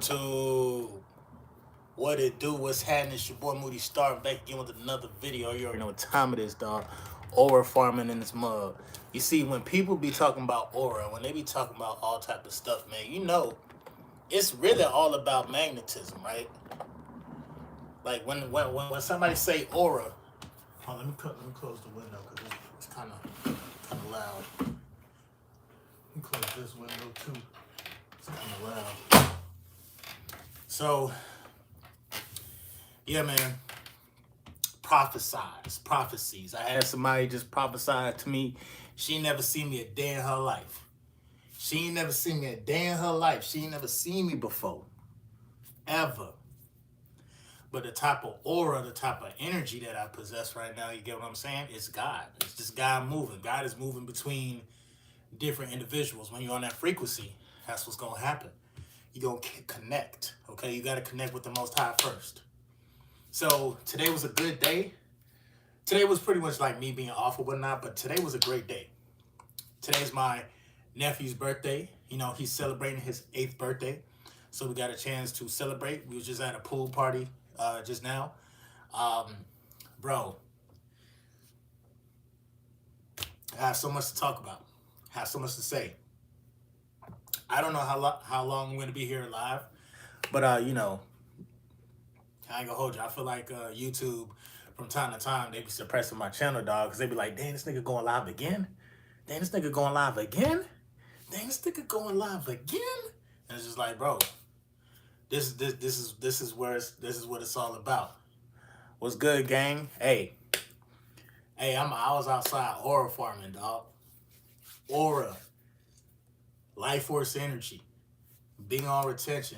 YouTube? What it do? What's happening? It's your boy Moody Star back again with another video. You already know what time it is, dog. Aura farming in this mug. You see, when people be talking about aura, when they be talking about all type of stuff, man, it's really all about magnetism, right? Like when somebody say aura, oh, let me close the window because it's kind of loud. Let me close this window too. It's kind of loud. So yeah, man. Prophecies. I had somebody just prophesy to me. She ain't never seen me a day in her life. She ain't never seen me a day in her life. She ain't never seen me before. Ever. But the type of aura, the type of energy that I possess right now, you get what I'm saying? It's God. It's just God moving. God is moving between different individuals. When you're on that frequency, that's what's going to happen. You're going to connect. Okay? You got to connect with the Most High first. So today was a good day. Today was pretty much like me being off or whatnot, but today was a great day. Today's my nephew's birthday. You know, he's celebrating his 8th birthday. So we got a chance to celebrate. We was just at a pool party just now. Bro, I have so much to talk about. I have so much to say. I don't know how long I'm going to be here live, but, I ain't going to hold you. I feel like YouTube, from time to time, they be suppressing my channel, dog, because they be like, dang, this nigga going live again? Dang, this nigga going live again? Dang, this nigga going live again? And it's just like, bro, this is what it's all about. What's good, gang? Hey, I was outside aura farming, dog. Aura, life force energy, being on retention,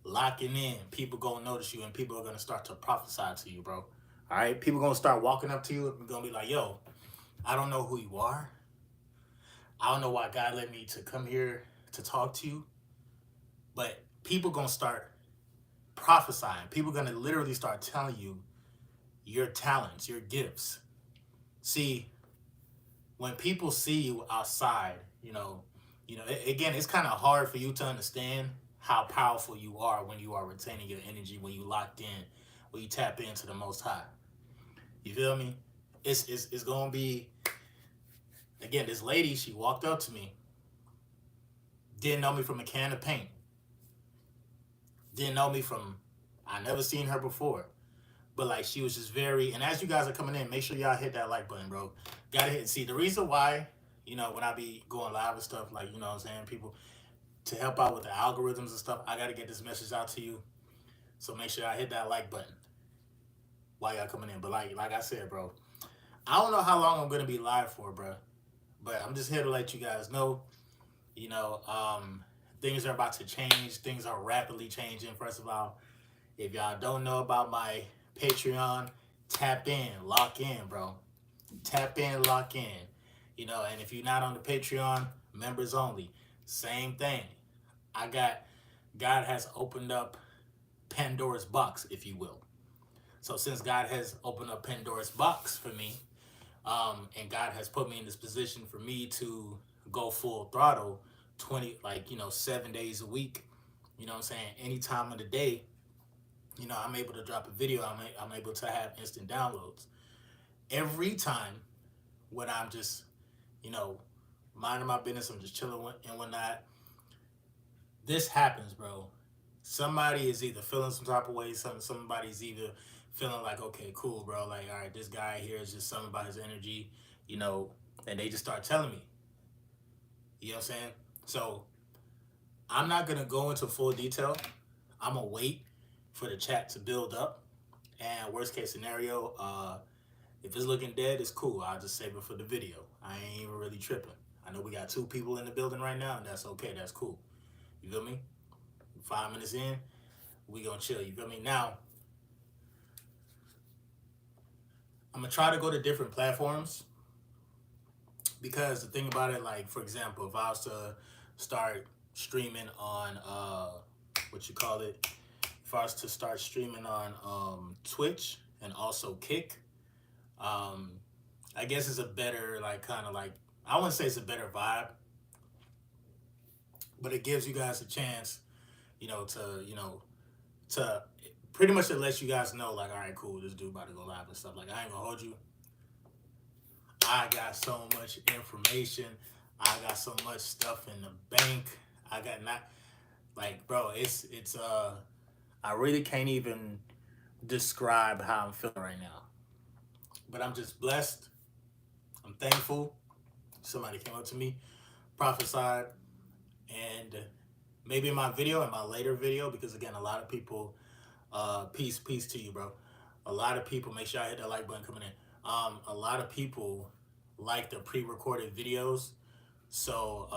locking in. People gonna notice you, and people are gonna start to prophesy to you, bro. All right, people gonna start walking up to you and gonna be like, yo, I don't know who you are. I don't know why God led me to come here to talk to you, but people gonna start prophesying. People gonna literally start telling you your talents, your gifts. See, when people see you outside, again, it's kind of hard for you to understand how powerful you are when you are retaining your energy, when you locked in, when you tap into the Most High. You feel me? It's gonna be, again, this lady, she walked up to me, didn't know me from a can of paint, didn't know me from, I never seen her before, but like she was just very, and as you guys are coming in, make sure y'all hit that like button, bro. Gotta hit, see, the reason why, when I be going live and stuff, like, what I'm saying, people, to help out with the algorithms and stuff, I gotta get this message out to you. So make sure I hit that like button while y'all coming in. But like I said, bro, I don't know how long I'm gonna be live for, bro. But I'm just here to let you guys know, things are about to change. Things are rapidly changing. First of all, if y'all don't know about my Patreon, tap in, lock in, bro. Tap in, lock in. And if you're not on the Patreon, members only, same thing. God has opened up Pandora's box, if you will. So since God has opened up Pandora's box for me, and God has put me in this position for me to go full throttle, 7 days a week, what I'm saying, any time of the day, I'm able to drop a video. I'm able to have instant downloads. Every time when I'm just, minding my business, I'm just chilling and whatnot, this happens, bro. Somebody is either feeling some type of way, somebody's either feeling like, okay, cool, bro, like, all right, this guy here is just something about his energy, and they just start telling me. You know what I'm saying? So I'm not going to go into full detail. I'm going to wait for the chat to build up. And worst case scenario, if it's looking dead, it's cool. I'll just save it for the video. I ain't even really tripping. I know we got 2 people in the building right now, and that's okay. That's cool. You feel me? 5 minutes in, we gonna chill. You feel me? Now, I'm gonna try to go to different platforms, because the thing about it, like, for example, if I was to start streaming on if I was to start streaming on Twitch and also Kick, I guess it's a better, like, kind of like, I wouldn't say it's a better vibe, but it gives you guys a chance, to pretty much to let you guys know, like, all right, cool, this dude about to go live and stuff. Like, I ain't gonna hold you. I got so much information. I got so much stuff in the bank. I got not like, bro, it's I really can't even describe how I'm feeling right now. But I'm just blessed. I'm thankful. Somebody came up to me, prophesied, and maybe in my video, in my later video, because again, a lot of people, peace to you, bro. A lot of people, make sure I hit that like button coming in. A lot of people like the pre-recorded videos. So,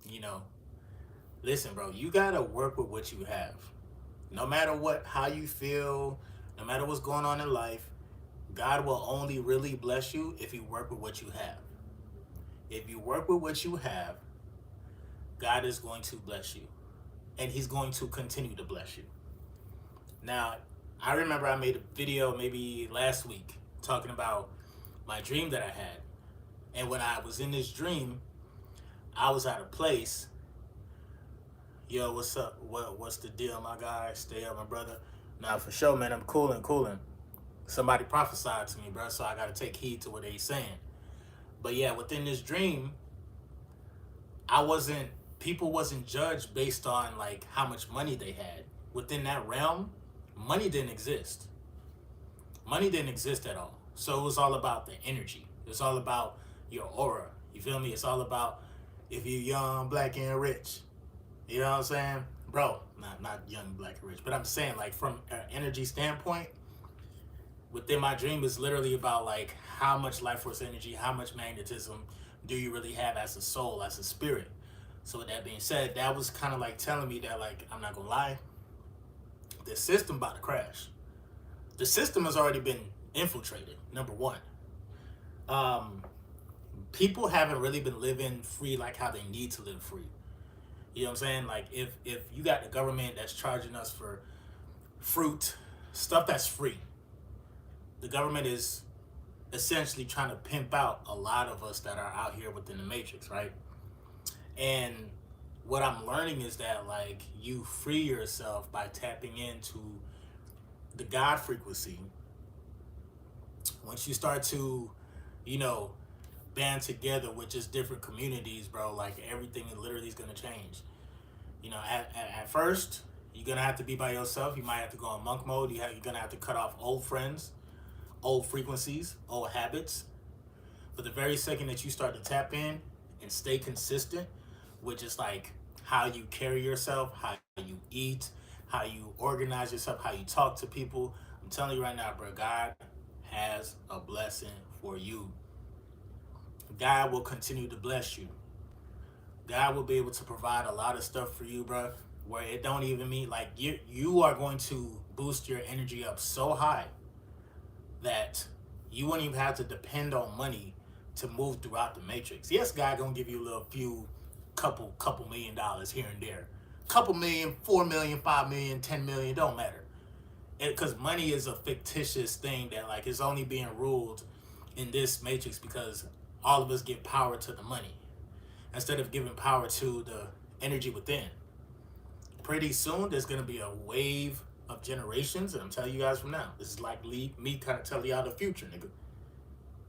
you know, listen, bro, you gotta work with what you have. No matter how you feel, no matter what's going on in life, God will only really bless you if you work with what you have. If you work with what you have, God is going to bless you. And he's going to continue to bless you. Now, I remember I made a video maybe last week talking about my dream that I had. And when I was in this dream, I was at a place. Yo, what's up? What's the deal, my guy? Stay up, my brother. Nah, for sure, man. I'm cooling. Somebody prophesied to me, bro, so I got to take heed to what they saying. But yeah, within this dream, people wasn't judged based on like how much money they had. Within that realm, money didn't exist. Money didn't exist at all. So it was all about the energy. It's all about your aura. You feel me? It's all about if you're young, black, and rich. You know what I'm saying? Bro, not young, black, and rich. But I'm saying, like, from an energy standpoint, within my dream, it's literally about, like, how much life force energy, how much magnetism do you really have as a soul, as a spirit. So with that being said, that was kind of like telling me that, like, I'm not going to lie, the system about to crash. The system has already been infiltrated, number one. People haven't really been living free like how they need to live free. You know what I'm saying? Like, if you got the government that's charging us for fruit, stuff that's free, the government is essentially trying to pimp out a lot of us that are out here within the matrix, right? And what I'm learning is that, like, you free yourself by tapping into the God frequency. Once you start to, you know, band together with just different communities, bro, like, everything literally is going to change. You know, at first, you're going to have to be by yourself. You might have to go on monk mode. You're going to have to cut off old friends, old frequencies, old habits. But the very second that you start to tap in and stay consistent with just like how you carry yourself, how you eat, how you organize yourself, how you talk to people, I'm telling you right now, bro, God has a blessing for you. God will continue to bless you. God will be able to provide a lot of stuff for you, bro, where it don't even mean like you are going to boost your energy up so high that you won't even have to depend on money to move throughout the matrix. Yes, God gonna give you a little few couple $1 million here and there. Couple million, 4 million, 5 million, 10 million, don't matter. Because money is a fictitious thing that like is only being ruled in this matrix because all of us give power to the money instead of giving power to the energy within. Pretty soon there's gonna be a wave of generations, and I'm telling you guys from now, this is like me kind of telling y'all the future, nigga.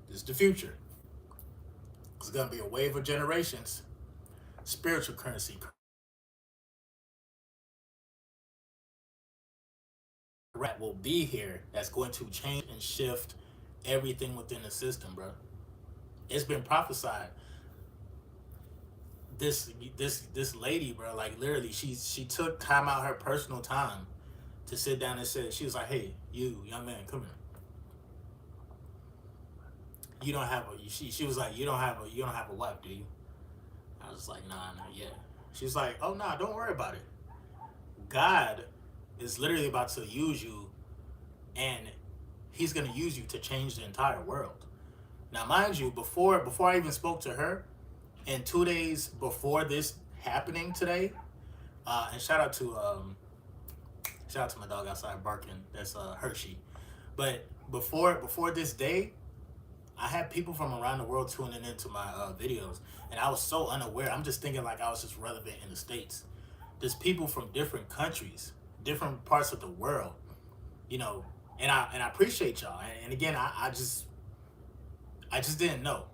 This is the future. It's gonna be a wave of generations. Spiritual currency will be here that's going to change and shift everything within the system, bro. It's been prophesied. This lady, bro, like literally, she took time out her personal time to sit down and say, she was like, hey, you young man, come here. You don't have a she was like, you don't have a wife, do you? I was like, nah, not yet. She's like, oh nah, don't worry about it. God is literally about to use you, and he's gonna use you to change the entire world. Now, mind you, before I even spoke to her, and 2 days before this happening today, and shout out to my dog outside barking. That's Hershey. But before this day, I had people from around the world tuning into my videos, and I was so unaware. I'm just thinking like I was just relevant in the States. there's people from different countries, different parts of the world, you know, and I appreciate y'all. And again, I just didn't know.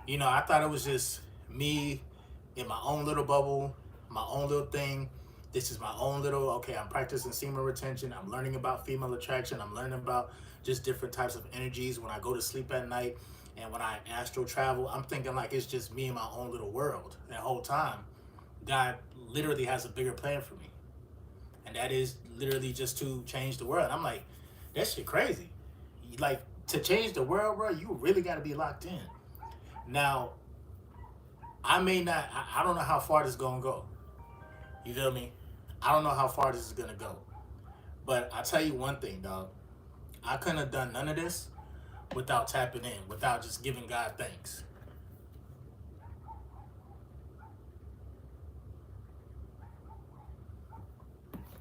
You know, I thought it was just me in my own little bubble, my own little thing. This is my own little, okay, I'm practicing semen retention. I'm learning about female attraction. I'm learning about just different types of energies when I go to sleep at night and when I astral travel. I'm thinking like it's just me in my own little world. That whole time, God literally has a bigger plan for me. And that is literally just to change the world. I'm like, that shit crazy. Like, to change the world, bro, you really got to be locked in. Now, I may not, I don't know how far this is going to go. You feel me? I don't know how far this is going to go. But I tell you one thing, dog. I couldn't have done none of this without tapping in, without just giving God thanks.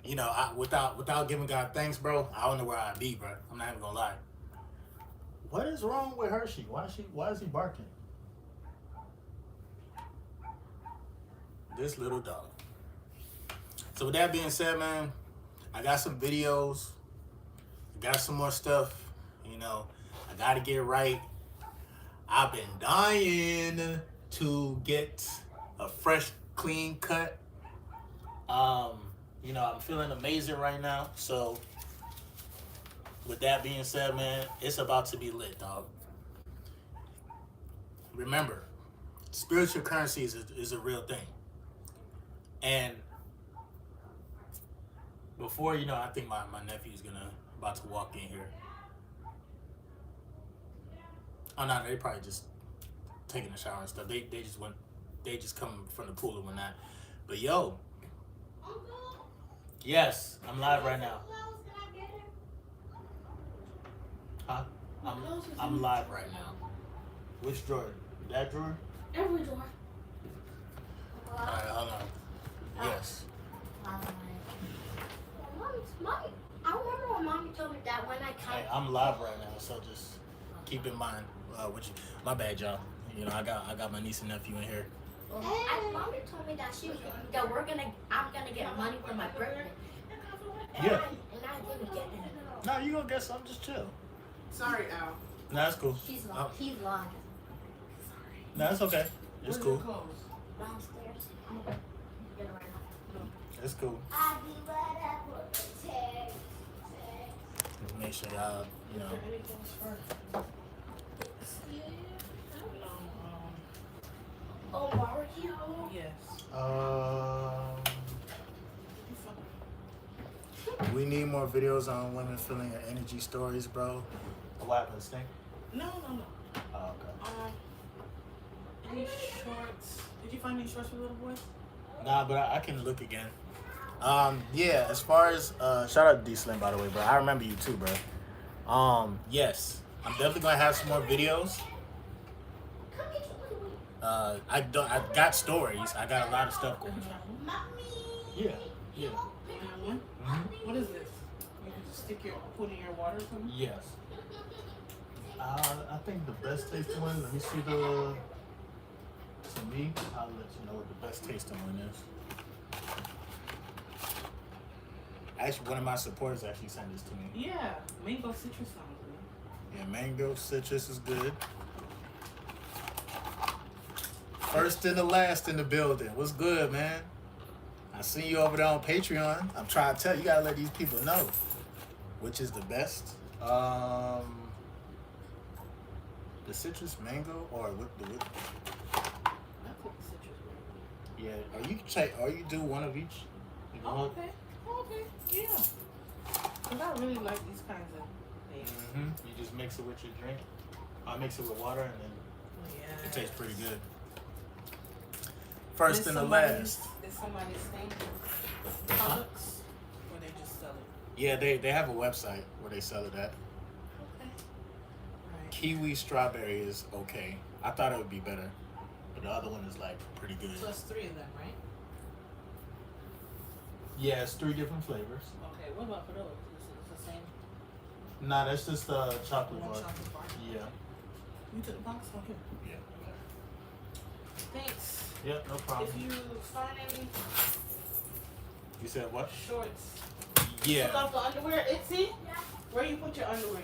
You know, without giving God thanks, bro, I don't know where I'd be, bro. I'm not even going to lie. What is wrong with Hershey? Why is he barking? This little dog. So with that being said, man, I got some videos. I got some more stuff. You know, I got to get it right. I've been dying to get a fresh, clean cut. You know, I'm feeling amazing right now. So with that being said, man, it's about to be lit, dog. Remember, spiritual currency is a real thing. And before, you know, I think my nephew's about to walk in here. Oh no, they probably just taking a shower and stuff. They just come from the pool and whatnot. But yo, yes, I'm live right now. Huh? I'm live right now. Which drawer? That drawer? Every drawer. Alright, hold on. Yes. Mommy, I remember when Mommy told me that when I Hey, I'm live right now, so just keep in mind. My bad, y'all. You know, I got my niece and nephew in here. Mommy told me that I'm gonna get money for my birthday. Yeah. And I didn't get it. No, you gonna get some. Just chill. Sorry, Al. No, that's cool. He's lying. Sorry. No, it's okay. It's cool. Downstairs. I'm gonna get it right now. It's cool. I'll be right up with the text. Make sure y'all, you know. Oh, barbecue? Yes. We need more videos on women feeling your energy stories, bro. What happened, Stink? No. Oh, okay. Any shorts? Did you find any shorts for little boys? Nah, but I can look again. Yeah, as far as shout out to D Slim, by the way, bro. I remember you too, bro. Yes, I'm definitely gonna have some more videos. I got stories. I got a lot of stuff going on. Yeah. What is this? You can just put in your water or something? Yes. I think the best tasting one. Let me see the. To me, I'll let you know what the best tasting one is. Actually, one of my supporters actually sent this to me. Yeah, mango citrus sounds good. Yeah, mango citrus is good. First and the last in the building. What's good, man? I see you over there on Patreon. I'm trying to tell you, gotta let these people know which is the best. The citrus mango or with the I put the citrus mango. Yeah, or you do one of each. You know? Okay, yeah. Cause I really like these kinds of things. You just mix it with your drink. I mix it with water and then it tastes pretty good. First and the last. Is somebody's thing products or they just sell it? Yeah, they have a website where they sell it at. Okay. Right. Kiwi strawberry is okay. I thought it would be better, but the other one is like pretty good. So it's 3 of them, right? Yeah, it's 3 different flavors. Okay, what about for those? Is it the same? Nah, that's just chocolate bar. Chocolate bar? Yeah. You took the box? Okay. Yeah. Thanks. Yep, no problem. If you find any You said what? Shorts. Yeah. Took off the underwear. Itsy? Where you put your underwear?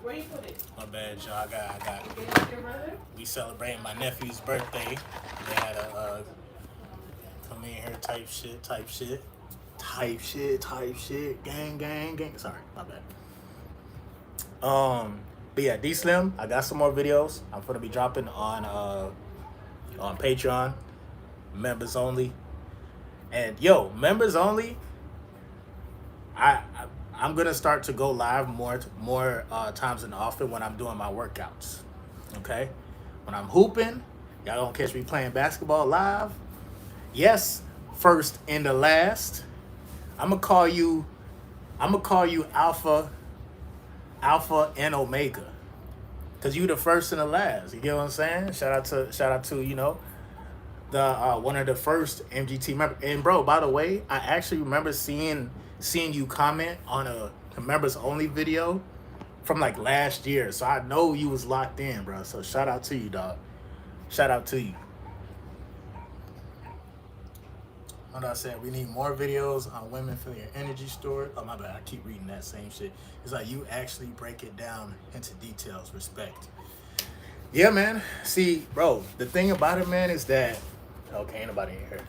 Where you put it? My bad, y'all. I got. You get it with your brother? We celebrating my nephew's birthday. They had a come in here type shit. Gang. Sorry, my bad. But yeah, D Slim. I got some more videos. I'm gonna be dropping on Patreon, members only. And yo, members only. I'm gonna start to go live more times than often when I'm doing my workouts. Okay, when I'm hooping, y'all gonna catch me playing basketball live. Yes, first and the last. I'm gonna call you Alpha and Omega, cause you the first and the last. You get what I'm saying? Shout out to the one of the first MGT members. And bro, by the way, I actually remember seeing you comment on a members only video from like last year. So I know you was locked in, bro. So shout out to you, dog. Shout out to you. What I said, we need more videos on women feeling your energy stored. Oh my bad, I keep reading that same shit. It's like you actually break it down into details. Respect. Yeah, man. See, bro, the thing about it, man, is that okay, ain't nobody in here.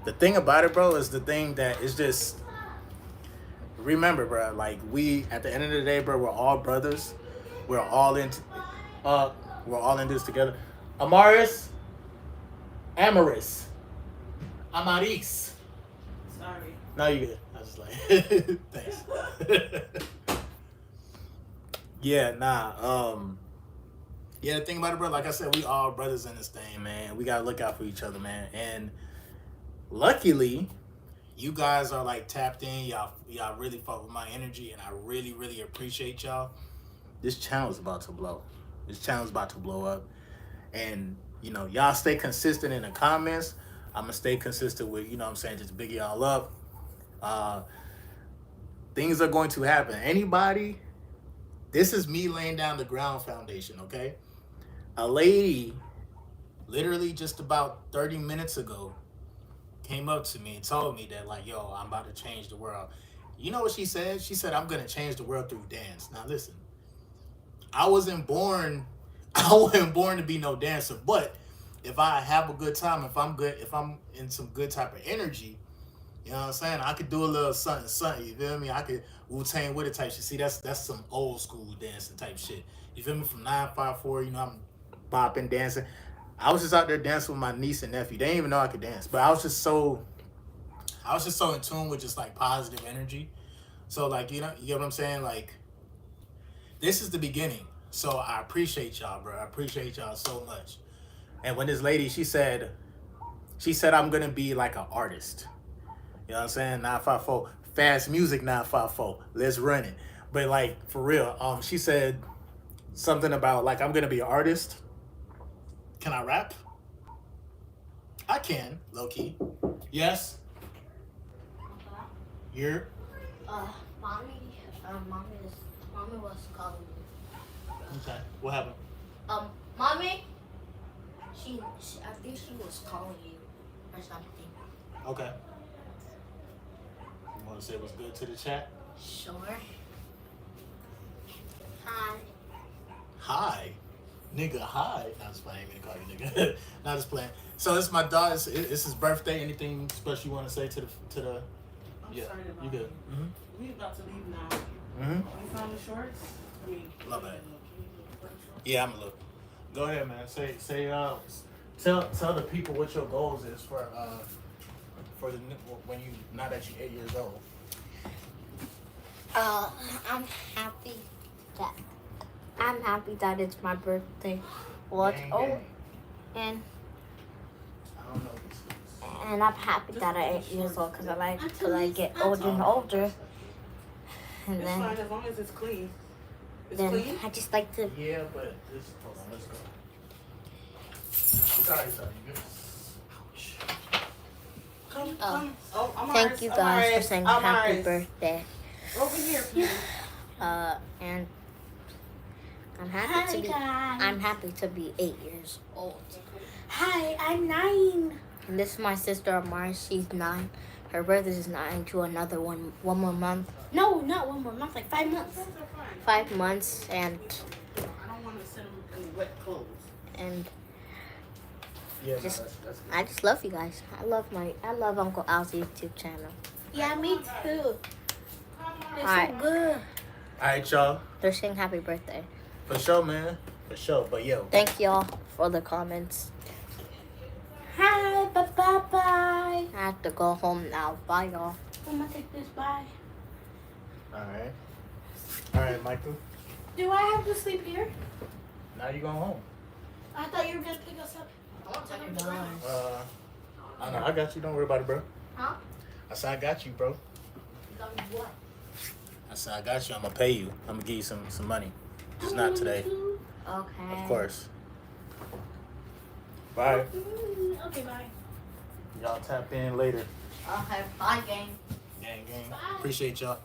The thing about it, bro, is the thing that is just remember, bro. Like we, at the end of the day, bro, we're all brothers. We're all in this together. Amaris. Amaris. Sorry. No, you good. I was just like, thanks. Yeah, yeah, the thing about it, bro, like I said, we all brothers in this thing, man. We gotta look out for each other, man. And luckily, you guys are like tapped in. Y'all really fuck with my energy, and I really, really appreciate y'all. This channel is about to blow. This channel is about to blow up. And, y'all stay consistent in the comments. I'm gonna stay consistent with, what I'm saying, just big y'all up. Things are going to happen. Anybody, this is me laying down the ground foundation, okay? A lady, literally just about 30 minutes ago, came up to me and told me that, like, yo, I'm about to change the world. You know what she said? She said, I'm gonna change the world through dance. Now listen, I wasn't born to be no dancer, but if I have a good time, if I'm in some good type of energy, you know what I'm saying? I could do a little something, you feel me? I could Wu-Tang with it type shit. See, that's some old school dancing type shit. You feel me? From 954, I'm bopping, dancing. I was just out there dancing with my niece and nephew. They didn't even know I could dance, but I was just so in tune with just like positive energy. So like, you get what I'm saying? Like, this is the beginning. So I appreciate y'all, bro. I appreciate y'all so much. And when this lady, she said I'm gonna be like an artist. You know what I'm saying? 954, fast music 954. Let's run it. But like for real, she said something about like I'm gonna be an artist. Can I rap? I can, low key. Yes. You're. Mommy was calling me. Okay. What happened? Mommy. She I think she was calling you or something. Okay. You want to say what's good to the chat? Sure. Hi. Hi. Nigga, hi. Not just playing. I'm gonna call you nigga. Not just playing. So it's my daughter's. It's his birthday. Anything special you want to say to the? I'm Yeah. sorry about You good? it. We about to leave now. Mm-hmm. You found the shorts? Love that. Yeah, I'm a look. Go ahead, man. Say. Tell the people what your goals is for the when you now that you're 8 years old. I'm happy that it's my birthday. Well, it's old, and I don't know this. and I'm happy that I'm 8 years old because I like to like get older and older. And It's then fine as long as it's clean. It's then clean? I just like to. Yeah, but hold on, let's go. Sorry, you good? Come. Oh, I'm Thank ours. you I'm guys for ours. saying I'm happy ours. birthday. Over here, please. And I'm happy to be 8 years old. Hi, I'm 9. And this is my sister Amara. She's 9. Her birthday is not into another one more month. No, not 1 more month. Like 5 months. 5 months, and I don't want to send them in wet clothes. And Yeah, just, that's good. I just love you guys. I love Uncle Al's YouTube channel. Yeah, me too. It's Alright. so good. Alright, y'all. They're saying happy birthday. For sure, man. For sure. But yo. Thank y'all for the comments. Hi, bye. I have to go home now. Bye, y'all. I'm gonna take this. Bye. Alright. Alright, Michael. Do I have to sleep here? Now you going home. I thought you were gonna pick us up. I know, I got you. Don't worry about it, bro. Huh? I said I got you, bro. You got me what? I said I got you. I'm gonna pay you. I'm gonna give you some money. Just not today. Okay. Of course. Bye. Okay, bye. Y'all tap in later. Okay, bye, gang. Gang. Appreciate y'all.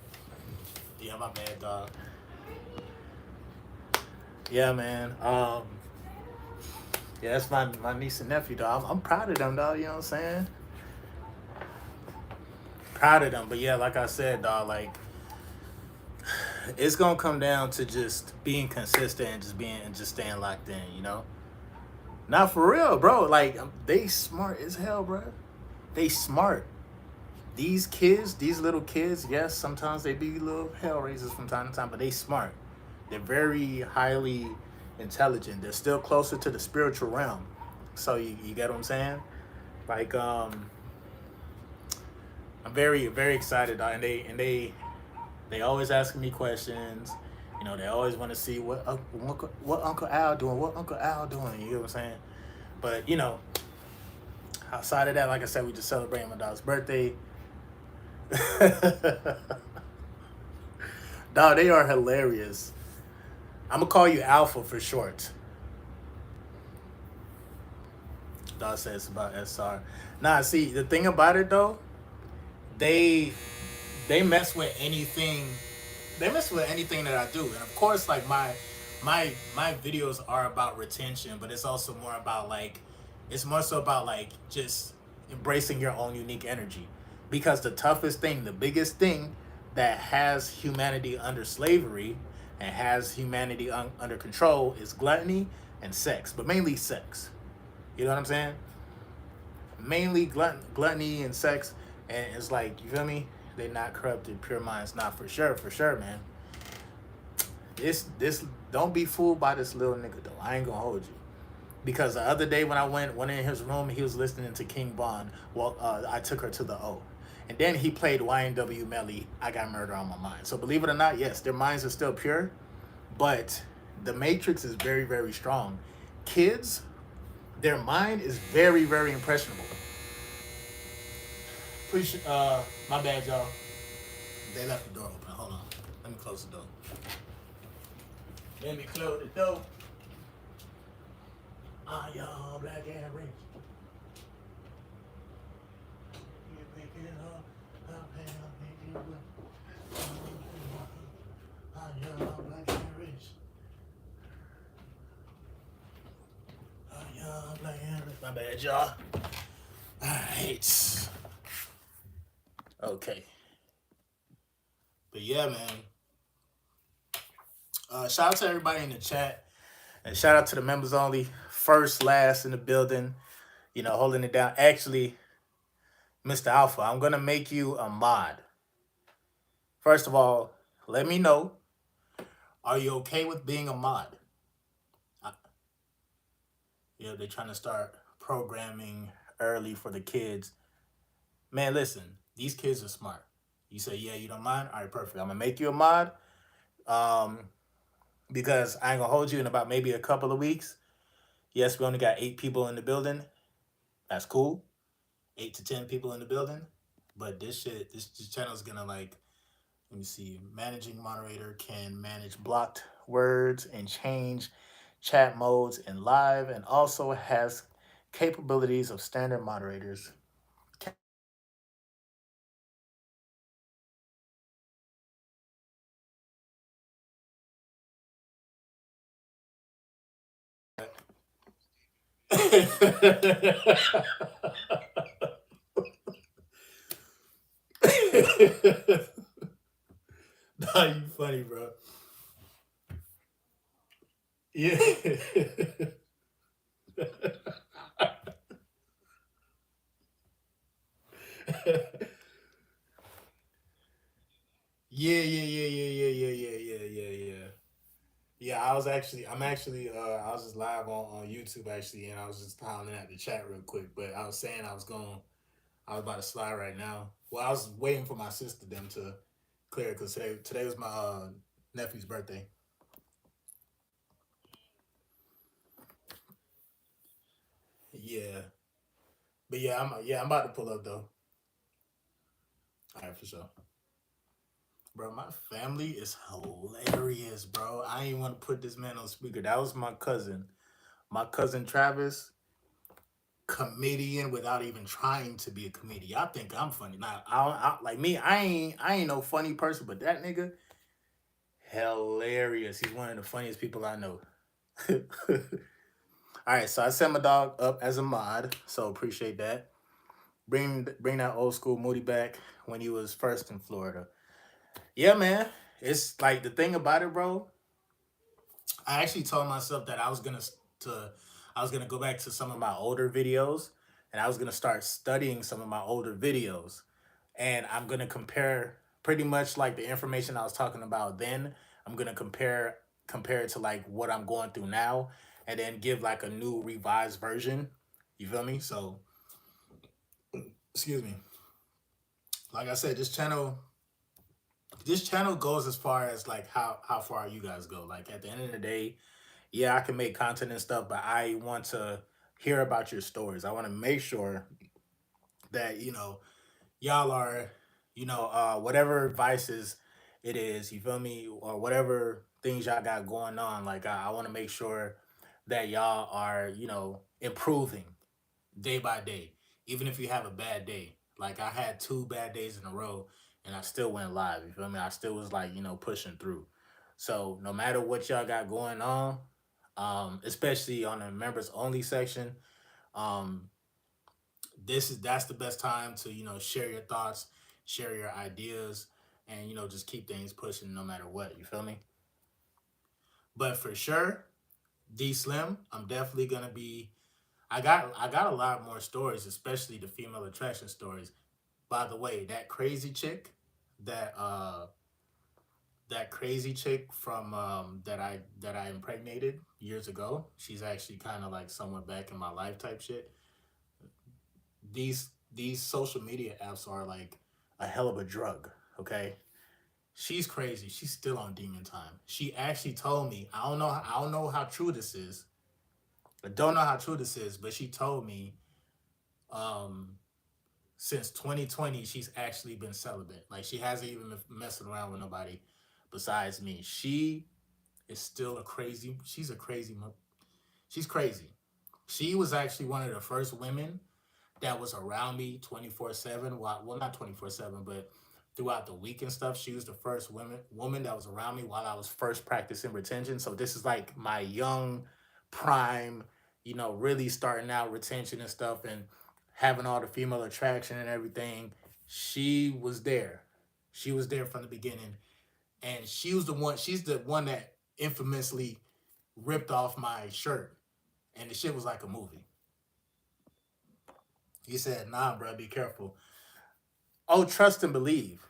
Yeah, my bad, dog. Yeah, man. Yeah, that's my niece and nephew, dog. I'm proud of them, dog. You know what I'm saying? Proud of them, but yeah, like I said, dog, like it's gonna come down to just being consistent and just staying locked in, you know. Not for real, bro. Like they smart as hell, bro. They smart. These kids, these little kids, yes, sometimes they be little hell raisers from time to time, but they smart. They're very highly intelligent. They're still closer to the spiritual realm. So you get what I'm saying? Like I'm very excited, and they always asking me questions. You know, they always want to see what Uncle Al doing, what Uncle Al doing. You know what I'm saying? But you know, outside of that, like I said, we just celebrating my dog's birthday. Dog, they are hilarious. I'm gonna call you Alpha for short. Dog says about SR. Nah, see, the thing about it though, they mess with anything. They mess with anything that I do, and of course, like my videos are about retention, but it's also more about like, it's more so about like just embracing your own unique energy, because the toughest thing, the biggest thing that has humanity under slavery and has humanity under control is gluttony and sex, but mainly sex. You know what I'm saying? Mainly gluttony and sex, and it's like, you feel me? They not corrupted, pure minds, not for sure, man. This don't be fooled by this little nigga though. I ain't gonna hold you, because the other day when I went in his room, he was listening to King Von. Well, I took her to the O, and then he played YNW Melly. I got murder on my mind. So believe it or not, yes, their minds are still pure, but the matrix is very strong. Kids, their mind is very impressionable. My bad, y'all. They left the door open. Hold on. Let me close the door. Let me close the door. Y'all black and rich. You pick it up, y'all black and rich. Y'all black and rich. My bad, y'all. Alright. Okay. But yeah, man. Shout out to everybody in the chat. And shout out to the members only. First, last in the building. You know, holding it down. Actually, Mr. Alpha, I'm going to make you a mod. First of all, let me know. Are you okay with being a mod? Yeah, they're trying to start programming early for the kids. Man, listen. These kids are smart. You say, yeah, you don't mind? All right, perfect. I'm going to make you a mod. Because I ain't going to hold you in about maybe a couple of weeks. Yes, we only got 8 people in the building. That's cool. 8 to 10 people in the building. But this channel is going to like, let me see. Managing moderator can manage blocked words and change chat modes in live, and also has capabilities of standard moderators. Nah, you funny, bro. Yeah. Yeah, yeah, yeah, yeah, yeah, yeah, yeah, yeah, yeah, yeah. Yeah, I was just live on YouTube actually, and I was just hollering at the chat real quick. But I was saying I was about to slide right now. Well, I was waiting for my sister them to clear because today was my nephew's birthday. Yeah, but I'm about to pull up though. All right, for sure. Bro, my family is hilarious, bro. I ain't want to put this man on speaker. That was my cousin. My cousin Travis, comedian without even trying to be a comedian. I think I'm funny. Now, like me, I ain't no funny person, but that nigga, hilarious. He's one of the funniest people I know. All right, so I set my dog up as a mod, so appreciate that. Bring that old school Moody back when he was first in Florida. Yeah, man. It's like the thing about it, bro. I actually told myself that to I was gonna go back to some of my older videos and I was gonna start studying some of my older videos. And I'm gonna compare pretty much like the information I was talking about then. I'm gonna compare it to like what I'm going through now and then give like a new revised version. You feel me? So excuse me. Like I said, this channel goes as far as like how far you guys go. Like at the end of the day, yeah, I can make content and stuff, but I want to hear about your stories. I want to make sure that, y'all are, whatever vices it is, you feel me, or whatever things y'all got going on. Like I want to make sure that y'all are, improving day by day, even if you have a bad day. Like I had 2 bad days in a row, and I still went live. You feel me? I still was like, pushing through. So no matter what y'all got going on, especially on the members only section, um, that's the best time to share your thoughts, share your ideas, and just keep things pushing no matter what. You feel me? But for sure, D Slim, I'm definitely gonna be. I got a lot more stories, especially the female attraction stories. By the way, that uh that crazy chick from that I impregnated years ago, she's actually kind of like somewhere back in my life type shit. These social media apps are like a hell of a drug, okay? She's crazy. She's still on demon time. She actually told me, I don't know how true this is. I don't know how true this is, but she told me um since 2020 she's actually been celibate. Like she hasn't even been messing around with nobody besides me. Is still a crazy. She's crazy. She was actually one of the first women that was around me 24/7. Well, not 24/7, but throughout the week and stuff. She was the first woman that was around me while I was first practicing retention. So this is like my young prime, really starting out retention and stuff and having all the female attraction and everything. She was there. She was there from the beginning. And she's the one that infamously ripped off my shirt. And the shit was like a movie. He said, nah, bro, be careful. Oh, trust and believe.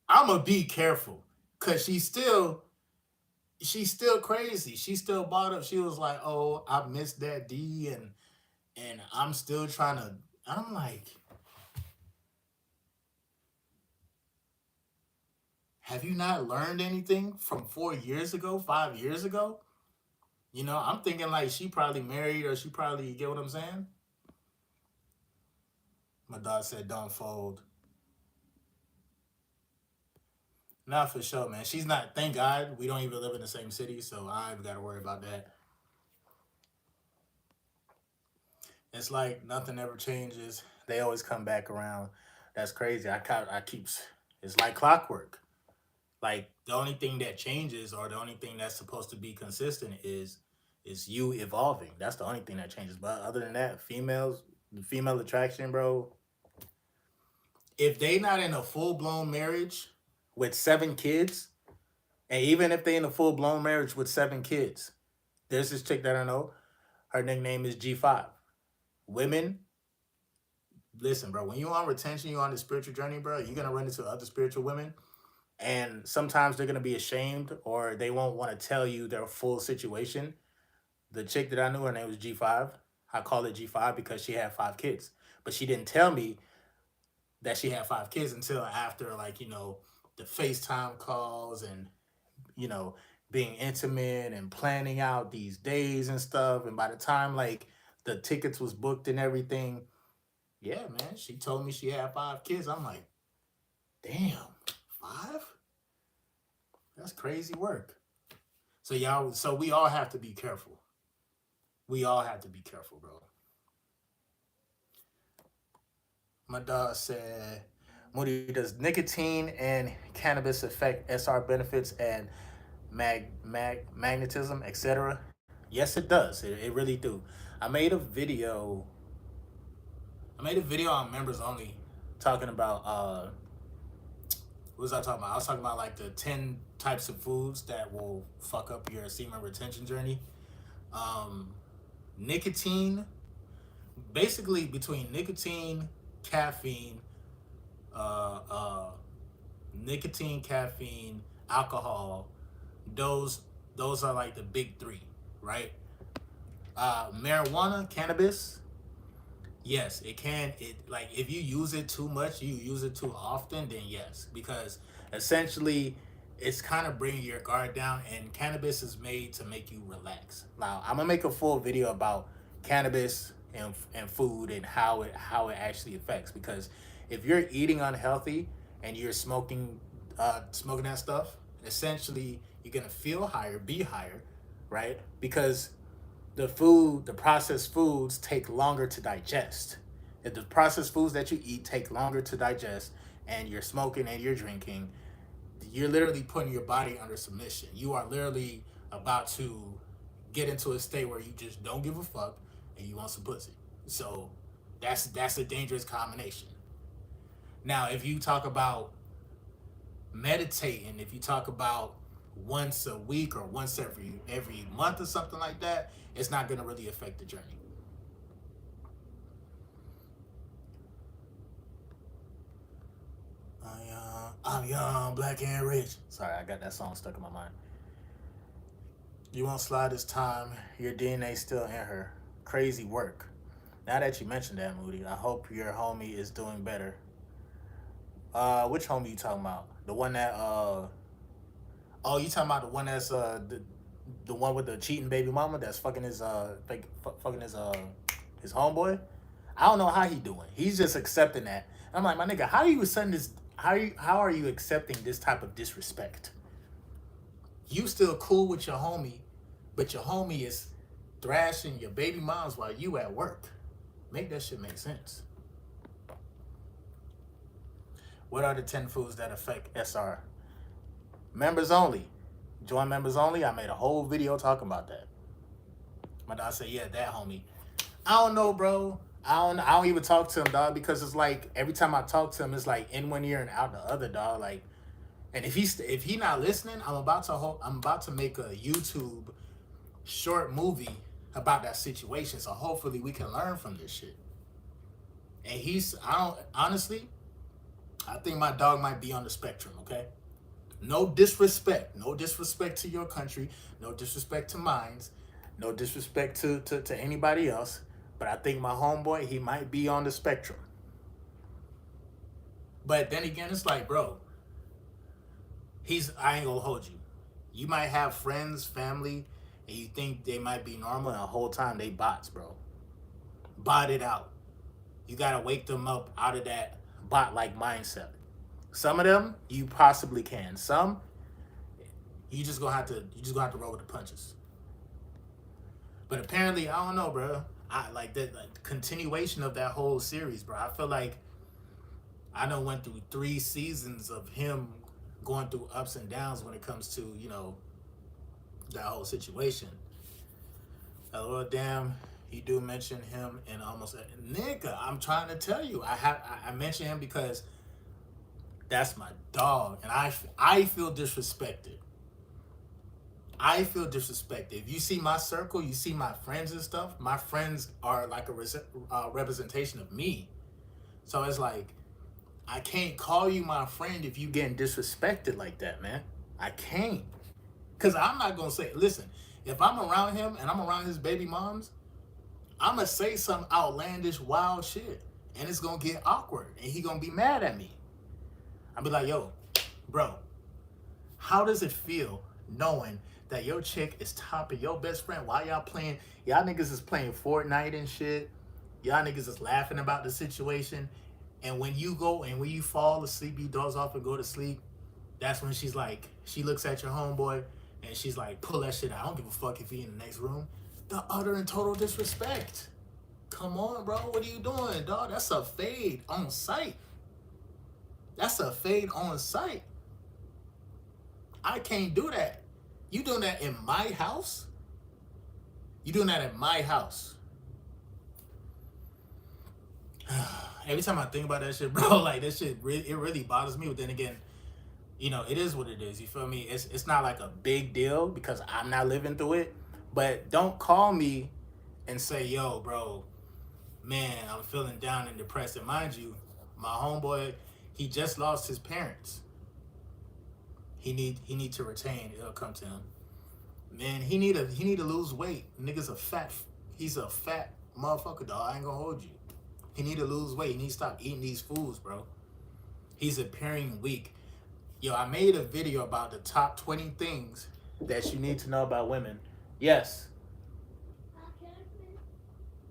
I'ma be careful. Cause she's still crazy. She still bought up. She was like, oh, I missed that D and I'm still trying to. I'm like, have you not learned anything from 4 years ago, 5 years ago? I'm thinking like she probably married or she probably, you get what I'm saying? My dog said, don't fold. Not for sure, man. She's not, thank God, we don't even live in the same city, so I ain't got to worry about that. It's like nothing ever changes. They always come back around. That's crazy. I keep, it's like clockwork. Like the only thing that changes or the only thing that's supposed to be consistent is you evolving. That's the only thing that changes. But other than that, female attraction, bro, If they not in a full blown marriage with 7 kids, and even if they in a full blown marriage with 7 kids, there's this chick that I know. Her nickname is G5. Women, listen, bro. When you on retention, you on the spiritual journey, bro. You're gonna run into other spiritual women, and sometimes they're gonna be ashamed or they won't want to tell you their full situation. The chick that I knew, her name was G5. I call it G5 because she had 5 kids, but she didn't tell me that she had 5 kids until after, like, the FaceTime calls and you know being intimate and planning out these days and stuff. And by the time like the tickets was booked and everything, yeah, man, she told me she had 5 kids. I'm like, damn, 5? That's crazy work. So we all have to be careful. We all have to be careful, bro. My dog said, Moody, does nicotine and cannabis affect SR benefits and magnetism, etc.? Yes, it does. It really do. I made a video. I made a video on members only, talking about what was I talking about? I was talking about like the 10 types of foods that will fuck up your semen retention journey. Um, nicotine, basically between nicotine, caffeine, uh, uh, alcohol. Those those are like the big three, right? Marijuana, cannabis. Yes, it can. It like if you use it too much, you use it too often, then yes, because essentially it's kind of bringing your guard down, and cannabis is made to make you relax. Now, I'm gonna make a full video about cannabis and food and how it actually affects, because if you're eating unhealthy and you're smoking that stuff, essentially you're gonna feel higher, be higher, right? Because the processed foods take longer to digest. If the processed foods that you eat take longer to digest, and you're smoking and you're drinking, you're literally putting your body under submission. You are literally about to get into a state where you just don't give a fuck and you want some pussy. So that's a dangerous combination. Now, if you talk about meditating, if you talk about once a week or once every month or something like that, it's not going to really affect the journey. I'm young, black and rich. Sorry, I got that song stuck in my mind. You won't slide this time. Your DNA still in her. Crazy work. Now that you mentioned that, Moody, I hope your homie is doing better. Which homie you talking about? The one that oh, you talking about the one that's the one with the cheating baby mama that's fucking his fucking his homeboy? I don't know how he doing. He's just accepting that. I'm like, my nigga, how are you sending this? How are you accepting this type of disrespect? You still cool with your homie, but your homie is thrashing your baby moms while you at work. Make that shit make sense. What are the 10 foods that affect SR? Members only. Join members only. I made a whole video talking about that. My dog said, yeah, that homie. I don't know, bro. I don't even talk to him, dog, because it's like every time I talk to him, it's like in one ear and out the other, dog. Like, and if he not listening, I'm about to make a YouTube short movie about that situation. So hopefully we can learn from this shit. And I think my dog might be on the spectrum. Okay. No disrespect. No disrespect to your country. No disrespect to mines. No disrespect to anybody else. But I think my homeboy, he might be on the spectrum. But then again, it's like, bro, I ain't gonna hold you. You might have friends, family, and you think they might be normal, and the whole time they bots, bro. Bot it out. You gotta wake them up out of that bot-like mindset. Some of them you possibly can. Some you just gonna have to roll with the punches. But apparently, I don't know, bro. I like that continuation of that whole series, bro. I feel like I done went through 3 seasons of him going through ups and downs when it comes to that whole situation. Oh damn, you do mention him and almost nigga. I'm trying to tell you, I mention him because That's my dog. And I feel disrespected. I feel disrespected. If you see my circle, you see my friends and stuff, my friends are like a representation of me. So it's like, I can't call you my friend if you getting disrespected like that, man. I can't. Because I'm not going to say, listen, if I'm around him and I'm around his baby moms, I'm going to say some outlandish, wild shit. And it's going to get awkward. And he going to be mad at me. I'll be like, yo, bro, how does it feel knowing that your chick is topping your best friend while y'all playing? Y'all niggas is playing Fortnite and shit. Y'all niggas is laughing about the situation. And when you go and when you fall asleep, you doze off and go to sleep, that's when she's like, she looks at your homeboy and she's like, pull that shit out. I don't give a fuck if he in the next room. The utter and total disrespect. Come on, bro. What are you doing, dog? That's a fade on sight. That's a fade on sight. I can't do that. You doing that in my house? You doing that in my house? Every time I think about that shit, bro, like that shit, it really bothers me. But then again, you know, it is what it is. You feel me? It's not like a big deal because I'm not living through it. But don't call me and say, yo, bro, man, I'm feeling down and depressed. And mind you, my homeboy, he just lost his parents. He need to retain. It'll come to him. Man, he need to lose weight. Nigga's he's a fat motherfucker, dog. I ain't gonna hold you. He need to lose weight. He need to stop eating these foods, bro. He's appearing weak. Yo, I made a video about the top 20 things that you need to know about women. Yes.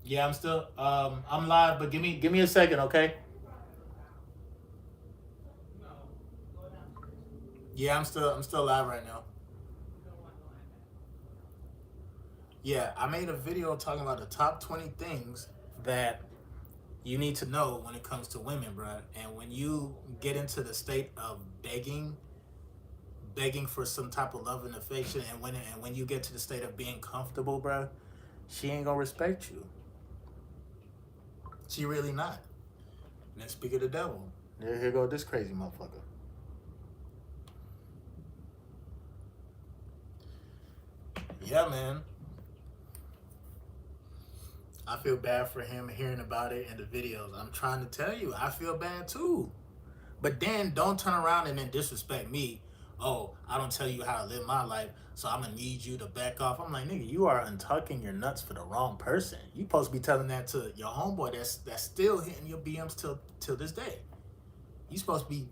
Yeah, I'm still I'm live, but give me a second, okay? Yeah, I'm still live right now. Yeah, I made a video talking about the top 20 things that you need to know when it comes to women, bro. And when you get into the state of begging for some type of love and affection, and when you get to the state of being comfortable, bro, she ain't gonna respect you. She really not. And then speak of the devil. Here go this crazy motherfucker. Yeah, man. I feel bad for him hearing about it in the videos. I'm trying to tell you, I feel bad too. But then don't turn around and then disrespect me. Oh, I don't tell you how to live my life, so I'm gonna need you to back off. I'm like, nigga, you are untucking your nuts for the wrong person. You supposed to be telling that to your homeboy that's still hitting your BMs till this day. You supposed to be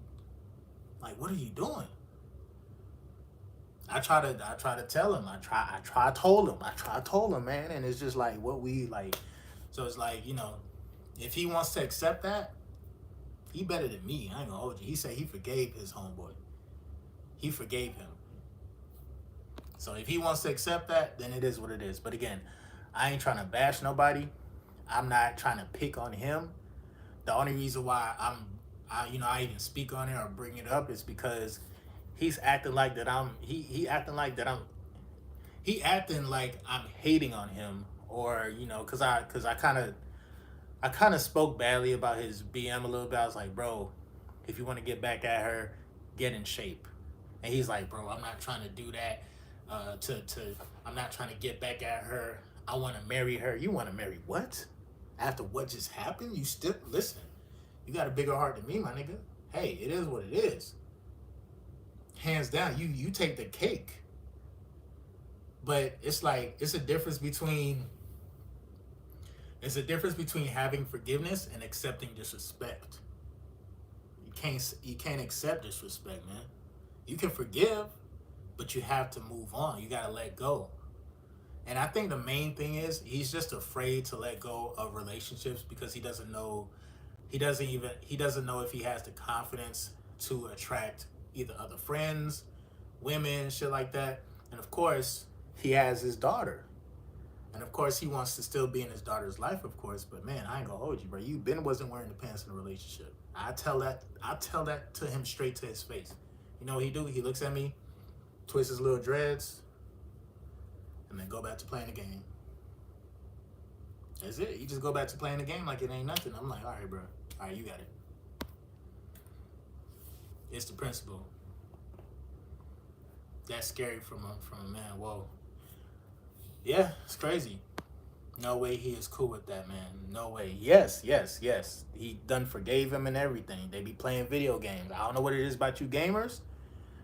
like, what are you doing? I try to tell him. I told him, man, and it's just like what we like. So it's like, you know, if he wants to accept that, he better than me. I ain't gonna hold you. He said he forgave his homeboy. He forgave him. So if he wants to accept that, then it is what it is. But again, I ain't trying to bash nobody. I'm not trying to pick on him. The only reason why I even speak on it or bring it up is because he's acting like that he acting like I'm hating on him, or you know, cause I kind of spoke badly about his BM a little bit. I was like, bro, if you want to get back at her, get in shape. And he's like, bro, I'm not trying to do that. I'm not trying to get back at her. I want to marry her. You want to marry what? After what just happened? You still listen. You got a bigger heart than me, my nigga. Hey, it is what it is. Hands down, you take the cake. But it's like it's a difference between having forgiveness and accepting disrespect. You can't accept disrespect, man. You can forgive, but you have to move on. You gotta let go. And I think the main thing is he's just afraid to let go of relationships because he doesn't know if he has the confidence to attract either other friends, women, shit like that. And of course, he has his daughter. And of course, he wants to still be in his daughter's life, of course. But man, I ain't gonna hold you, bro. You wasn't wearing the pants in a relationship. I tell that to him straight to his face. You know what he do? He looks at me, twists his little dreads, and then go back to playing the game. That's it. You just go back to playing the game like it ain't nothing. I'm like, all right, bro. All right, you got it. It's the principle. That's scary from a man. Whoa. Yeah, it's crazy. No way he is cool with that, man. No way. Yes, yes, yes. He done forgave him and everything. They be playing video games. I don't know what it is about you gamers.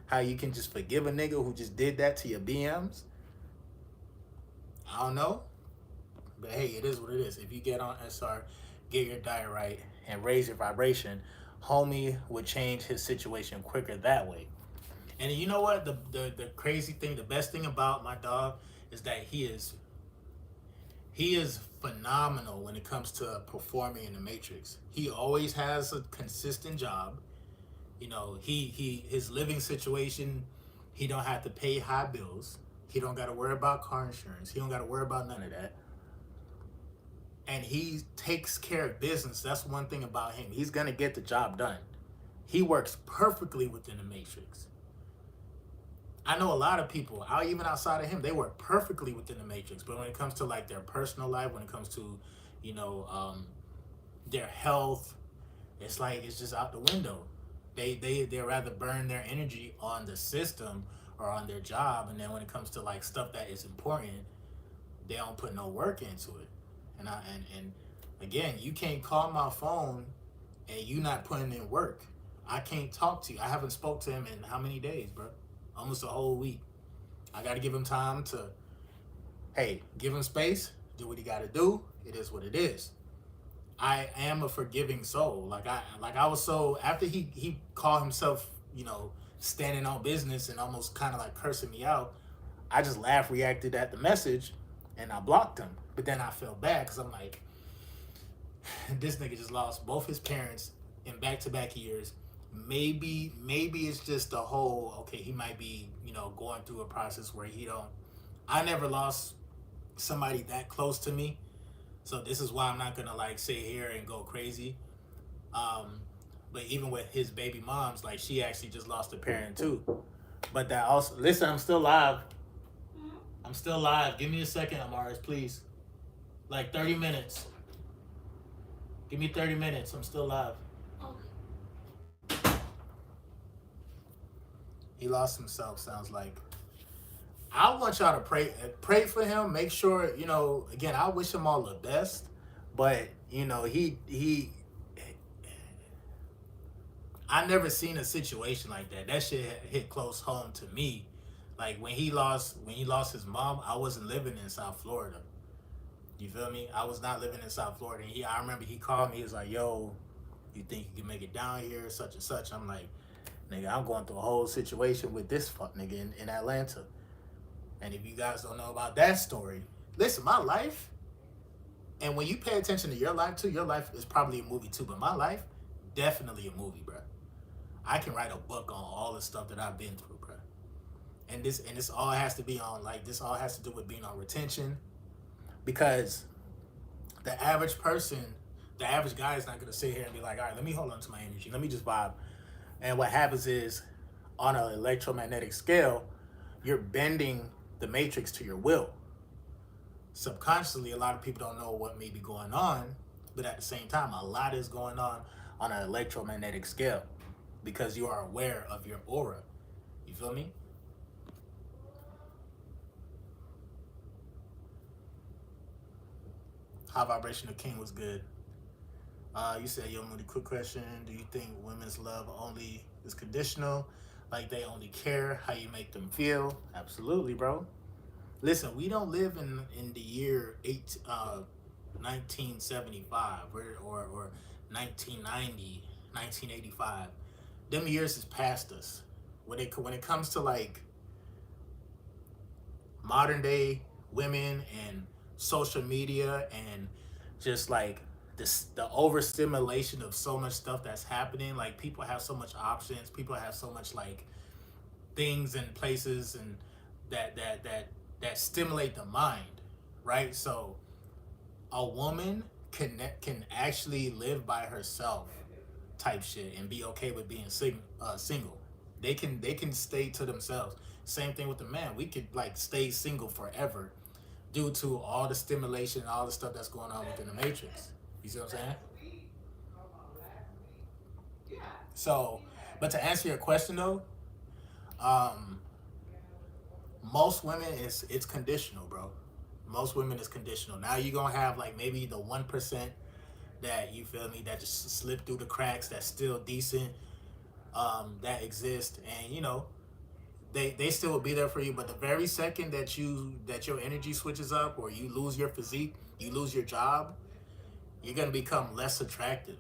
How you can just forgive a nigga who just did that to your BMs. I don't know. But hey, it is what it is. If you get on SR, get your diet right, and raise your vibration, homie would change his situation quicker that way. And you know what? The crazy thing, the best thing about my dog is that he is phenomenal when it comes to performing in the Matrix. He always has a consistent job. You know, he his living situation, he don't have to pay high bills. He don't got to worry about car insurance. He don't got to worry about none of that. And he takes care of business. That's one thing about him. He's gonna get the job done. He works perfectly within the Matrix. I know a lot of people, even outside of him, they work perfectly within the Matrix. But when it comes to like their personal life, when it comes to, you know, their health, it's like it's just out the window. They rather burn their energy on the system or on their job, and then when it comes to like stuff that is important, they don't put no work into it. And again, you can't call my phone and you not putting in work. I can't talk to you. I haven't spoke to him in how many days, bro? Almost a whole week. I got to give him time to, hey, give him space, do what he got to do. It is what it is. I am a forgiving soul. Like I was so, after he called himself, you know, standing on business and almost kind of like cursing me out, I just laughed, reacted at the message, and I blocked him. But then I felt bad because I'm like, this nigga just lost both his parents in back-to-back years. Maybe it's just the whole, okay, he might be, you know, going through a process where he don't. I never lost somebody that close to me, so this is why I'm not gonna like sit here and go crazy. But even with his baby moms, like she actually just lost a parent too. But that also, listen, I'm still live. I'm still live. Give me a second, Amaris, please. Like 30 minutes. Give me 30 minutes. I'm still live. He lost himself, sounds like. I want y'all to pray for him. Make sure, you know, again, I wish him all the best. But, you know, I never seen a situation like that. That shit hit close home to me. Like when he lost his mom, I wasn't living in South Florida. You feel me? I was not living in South Florida. And I remember he called me. He was like, yo, you think you can make it down here, such and such? I'm like, nigga, I'm going through a whole situation with this fuck nigga in Atlanta. And if you guys don't know about that story, listen, my life, and when you pay attention to your life too, your life is probably a movie too, but my life, definitely a movie, bro. I can write a book on all the stuff that I've been through, bro. And this all has to be on, like, this all has to do with being on retention. Because the average person, the average guy is not going to sit here and be like, all right, let me hold on to my energy. Let me just vibe. And what happens is, on an electromagnetic scale, you're bending the matrix to your will. Subconsciously, a lot of people don't know what may be going on, but at the same time, a lot is going on an electromagnetic scale because you are aware of your aura. You feel me? High Vibrational King was good. You said, yo, Moody, quick question. Do you think women's love only is conditional? Like they only care how you make them feel? Absolutely, bro. Listen, we don't live in the year 1975 or 1990, 1985. Them years is past us. When it comes to like modern day women and social media and just like the overstimulation of so much stuff that's happening, like people have so much options, people have so much like things and places and that stimulate the mind, right? So a woman can actually live by herself type shit and be okay with being single. They can stay to themselves. Same thing with the man. We could like stay single forever due to all the stimulation and all the stuff that's going on within the matrix. You see what I'm saying? So But to answer your question though, um, most women it's conditional, bro. Most women is conditional. Now you're gonna have like maybe the 1% that you feel me that just slip through the cracks that's still decent, that exist, and you know they still will be there for you. But the very second that your energy switches up or you lose your physique, you lose your job, you're gonna become less attractive.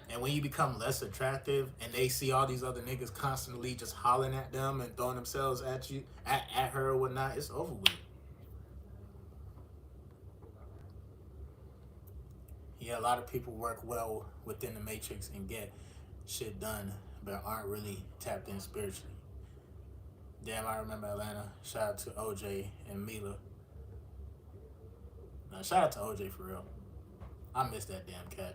And when you become less attractive and they see all these other niggas constantly just hollering at them and throwing themselves at you, at her or whatnot, it's over with. Yeah, a lot of people work well within the matrix and get shit done, but aren't really tapped in spiritually. Damn, I remember Atlanta. Shout out to OJ and Mila. Now, shout out to OJ for real. I miss that damn cat.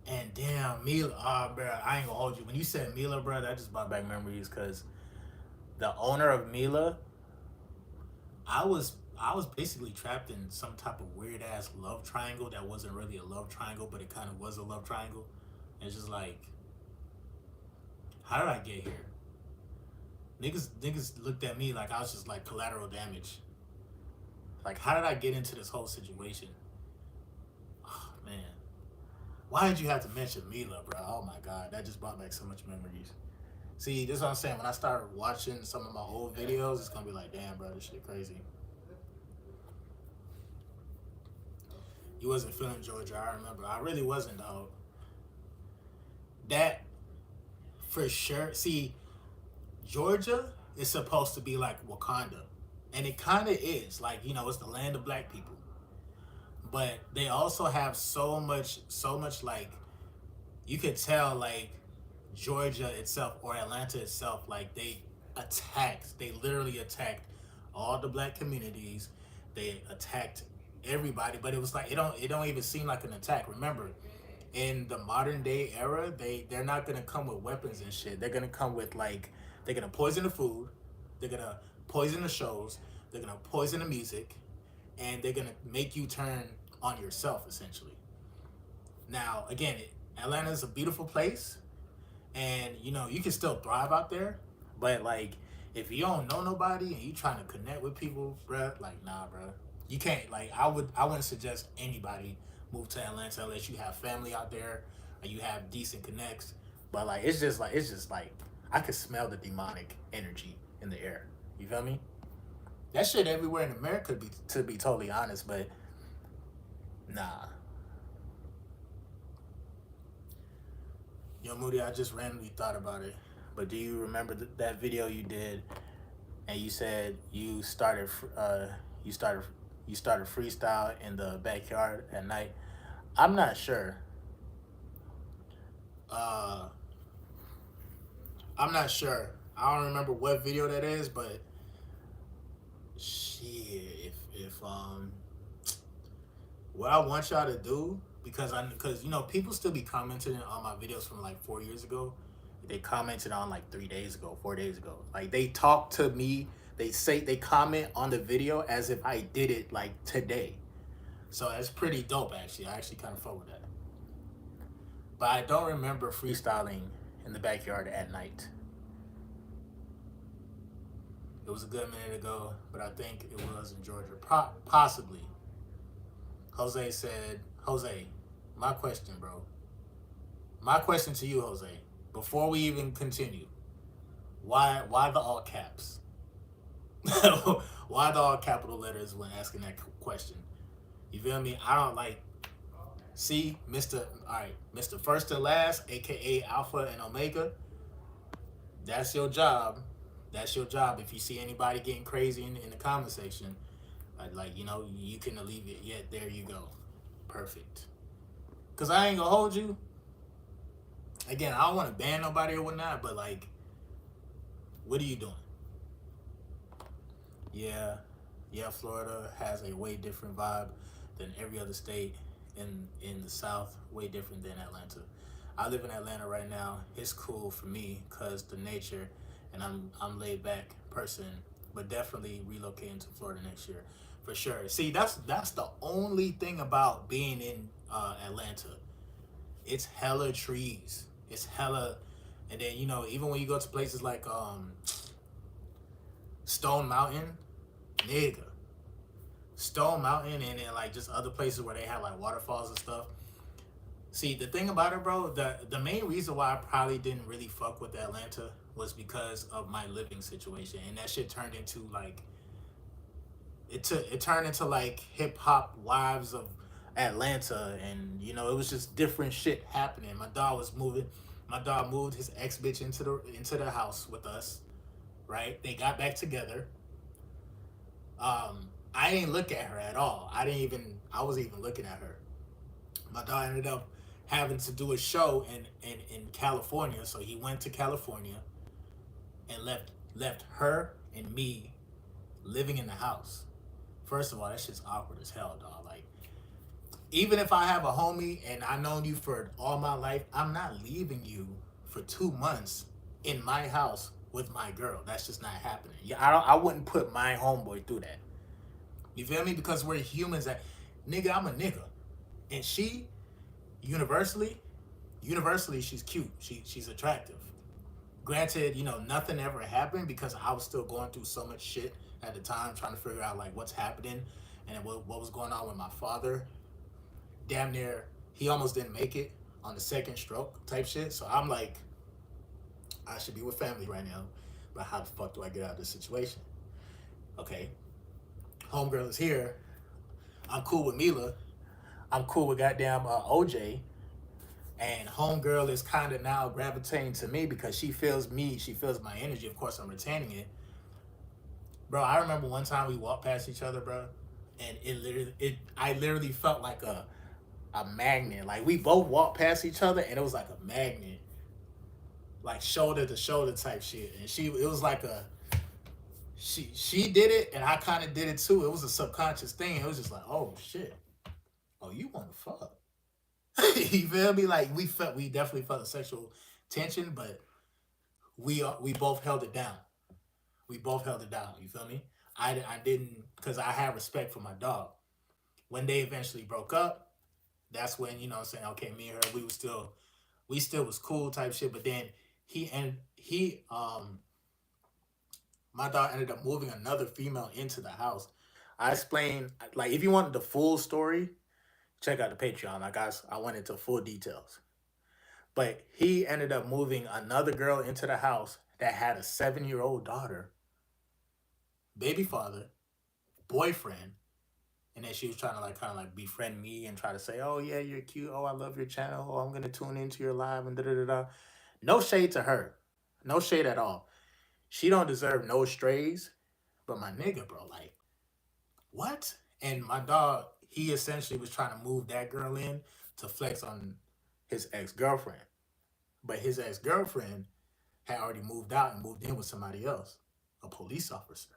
And damn, Mila, bro, I ain't gonna hold you. When you said Mila, bro, that just brought back memories because the owner of Mila, I was basically trapped in some type of weird ass love triangle that wasn't really a love triangle, but it kind of was a love triangle. And it's just like, how did I get here? Niggas looked at me like I was just like collateral damage. Like, how did I get into this whole situation? Oh man, why did you have to mention Mila, bro? Oh my god, that just brought back so much memories. See, this is what I'm saying. When I start watching some of my old videos, it's gonna be like, damn, bro, this shit crazy. You wasn't feeling Georgia, I remember. I really wasn't, dog. That for sure. See, Georgia is supposed to be like Wakanda. And it kind of is. Like, you know, it's the land of black people. But they also have so much like, you could tell like Georgia itself or Atlanta itself, like they literally attacked all the black communities. They attacked everybody, but it was like it don't even seem like an attack. Remember, in the modern day era, they're not gonna come with weapons and shit. They're gonna come with like they're gonna poison the food, they're gonna poison the shows, they're gonna poison the music, and they're gonna make you turn on yourself essentially. Now, again, Atlanta is a beautiful place, and you know you can still thrive out there, but like if you don't know nobody and you trying to connect with people, bruh, like nah, bruh, you can't. Like I wouldn't suggest anybody move to Atlanta unless you have family out there or you have decent connects. But like it's just like I could smell the demonic energy in the air. You feel me? That shit everywhere in America, to be totally honest, but nah. Yo, Moody, I just randomly thought about it. But do you remember that video you did, and you said you started, you started freestyle in the backyard at night? I'm not sure. Uh, I'm not sure. I don't remember what video that is, but shit, if what I want y'all to do, because you know people still be commenting on my videos from like 4 years ago. They commented on like 3 days ago, 4 days ago. Like they talk to me. They comment on the video as if I did it like today. So that's pretty dope actually. I actually kind of fuck with that. But I don't remember freestyling in the backyard at night. It was a good minute ago, but I think it was in Georgia. Possibly. Jose said, Jose, my question, bro. My question to you, Jose, before we even continue, why the all caps? Why the all capital letters when asking that question? You feel me? I don't like. See, Mr. First and Last, aka Alpha and Omega. That's your job. That's your job. If you see anybody getting crazy in the comment section, like you know, you can alleviate. Yeah, there you go. Perfect. Cause I ain't gonna hold you. Again, I don't want to ban nobody or whatnot, but like, what are you doing? Yeah, yeah. Florida has a way different vibe than every other state in the South. Way different than Atlanta. I live in Atlanta right now. It's cool for me because the nature, and I'm laid back person. But definitely relocating to Florida next year, for sure. See, that's the only thing about being in Atlanta. it's hella trees. It's hella, and then you know even when you go to places like Stone Mountain, nigga, Stone Mountain, and then like just other places where they have like waterfalls and stuff. See, the thing about it, bro, the main reason why I probably didn't really fuck with Atlanta was because of my living situation, and that shit turned into like it turned into like hip hop wives of Atlanta, and you know it was just different shit happening. My dog was moving. My dog moved his ex bitch into the house with us. Right? They got back together. I didn't look at her at all. I wasn't even looking at her. My dog ended up having to do a show in California, so he went to California and left her and me living in the house. First of all, that shit's awkward as hell, dog. Like, even if I have a homie and I've known you for all my life, I'm not leaving you for 2 months in my house with my girl. That's just not happening. Yeah, I wouldn't put my homeboy through that. You feel me? Because we're humans. That nigga, I'm a nigga, and she universally, universally, she's cute. She's attractive. Granted, you know, nothing ever happened because I was still going through so much shit at the time, trying to figure out like what's happening and what was going on with my father. Damn near, he almost didn't make it on the second stroke type shit. So I'm like, I should be with family right now, but how the fuck do I get out of this situation? Okay, homegirl is here. I'm cool with Mila. I'm cool with goddamn OJ. And homegirl is kind of now gravitating to me because she feels me. She feels my energy. Of course, I'm retaining it. Bro, I remember one time we walked past each other, bro, and I literally felt like a magnet. Like we both walked past each other, and it was like a magnet, like shoulder to shoulder type shit. And it was like she did it, and I kind of did it too. It was a subconscious thing. It was just like, oh shit, oh you want to fuck? You feel me? Like we definitely felt a sexual tension, but we both held it down. We both held it down. You feel me? I didn't, because I have respect for my dog. When they eventually broke up, that's when, you know what I'm saying, okay, me and her, we still was cool type shit. But then my dog ended up moving another female into the house. I explained, like, if you want the full story, check out the Patreon. Like I went into full details. But he ended up moving another girl into the house that had a 7-year-old daughter, baby father, boyfriend, and then she was trying to like kind of like befriend me and try to say, "Oh yeah, you're cute. Oh, I love your channel. Oh, I'm gonna tune into your live and da da da da." No shade to her, no shade at all. She don't deserve no strays, but my nigga, bro, like what? And my dog, he essentially was trying to move that girl in to flex on his ex girlfriend, but his ex girlfriend had already moved out and moved in with somebody else, a police officer.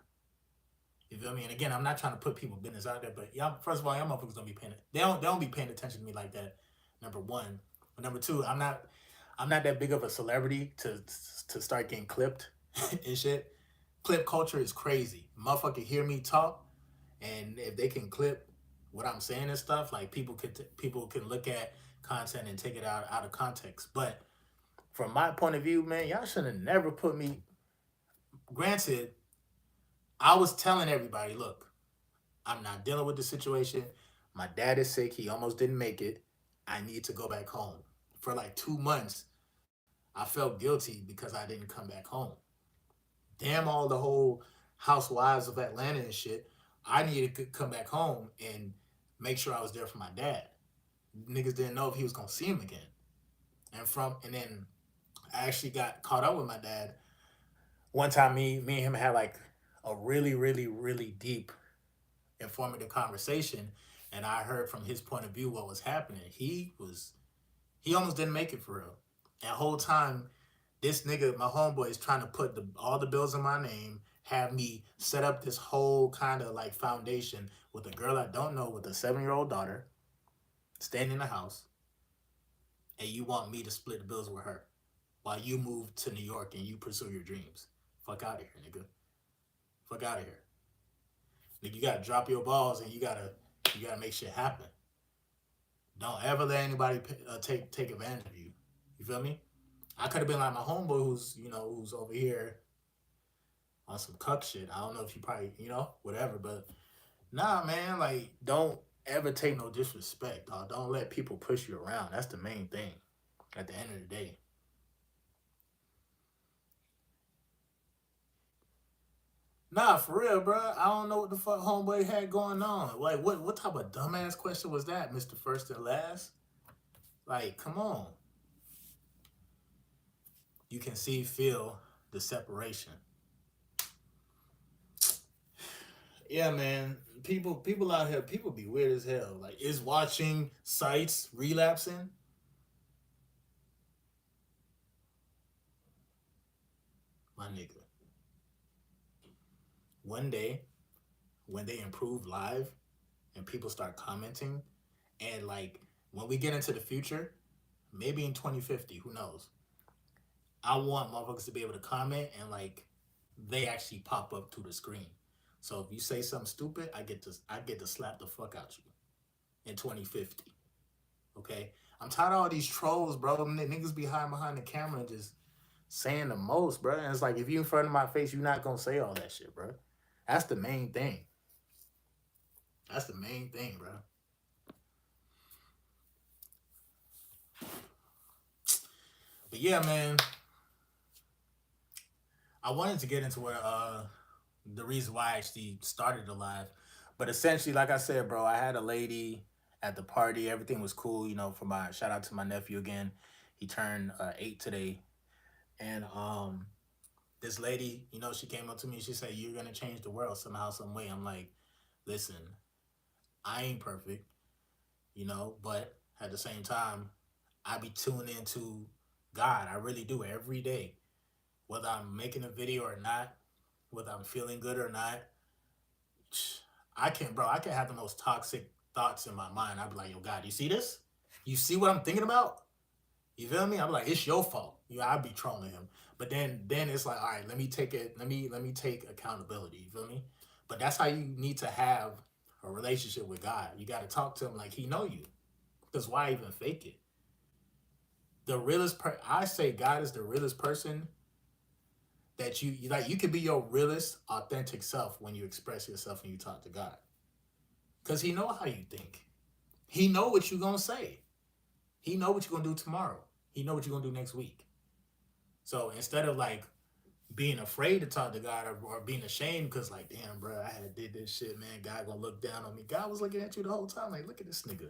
You feel me? And again, I'm not trying to put people business out there, but y'all, first of all, y'all motherfuckers don't be paying it. They don't be paying attention to me like that. Number one. But number two, I'm not that big of a celebrity to start getting clipped and shit. Clip culture is crazy. Motherfucker hear me talk, and if they can clip what I'm saying and stuff, like people can look at content and take it out of context. But from my point of view, man, y'all should have never put me. Granted, I was telling everybody, look, I'm not dealing with the situation. My dad is sick. He almost didn't make it. I need to go back home. For like 2 months, I felt guilty because I didn't come back home. Damn all the whole housewives of Atlanta and shit. I needed to come back home and make sure I was there for my dad. Niggas didn't know if he was gonna see him again. And then I actually got caught up with my dad. One time me and him had like a really, really, really deep informative conversation, and I heard from his point of view what was happening. He almost didn't make it for real. And the whole time, this nigga, my homeboy, is trying to put all the bills in my name, have me set up this whole kind of like foundation with a girl I don't know with a 7-year-old daughter, staying in the house, and you want me to split the bills with her while you move to New York and you pursue your dreams. Fuck out of here, nigga. Fuck out of here. Nigga, you gotta drop your balls and you gotta make shit happen. Don't ever let anybody take advantage of you. You feel me? I could have been like my homeboy who's over here on some cuck shit. I don't know if you probably whatever, but nah, man, like don't ever take no disrespect, dog. Don't let people push you around. That's the main thing. At the end of the day, nah, for real, bro. I don't know what the fuck homeboy had going on. Like, what type of dumbass question was that, Mister First and Last? Like, come on. You can see, feel the separation. Yeah, man. People out here, people be weird as hell. Like, is watching sites relapsing? My nigga. One day, when they improve live and people start commenting, and like when we get into the future, maybe in 2050, who knows? I want motherfuckers to be able to comment and like they actually pop up to the screen. So if you say something stupid, I get to slap the fuck out you in 2050. Okay? I'm tired of all these trolls, bro. Niggas be hiding behind the camera and just saying the most, bro. And it's like if you in front of my face, you're not gonna say all that shit, bro. That's the main thing. That's the main thing, bro. But yeah, man, I wanted to get into where the reason why I actually started the live. But essentially, like I said, bro, I had a lady at the party. Everything was cool, for my shout out to my nephew again. He turned 8 today. And this lady, she came up to me. She said, "You're going to change the world somehow, some way." I'm like, listen, I ain't perfect, but at the same time, I be tuning into God. I really do every day. Whether I'm making a video or not, whether I'm feeling good or not, I can have the most toxic thoughts in my mind. I'd be like, yo, God, you see this? You see what I'm thinking about? You feel me? I'm like, it's your fault. I'd be trolling him. But then it's like, all right, let me take it, let me take accountability. You feel me? But that's how you need to have a relationship with God. You gotta talk to him like he know you. Because why even fake it? I say God is the realest person that you like. You can be your realest, authentic self when you express yourself and you talk to God, because He know how you think. He know what you're gonna say. He know what you're gonna do tomorrow. He know what you're gonna do next week. So instead of like being afraid to talk to God or being ashamed because like, damn, bro, I had did this shit, man. God gonna look down on me. God was looking at you the whole time. Like, look at this nigga.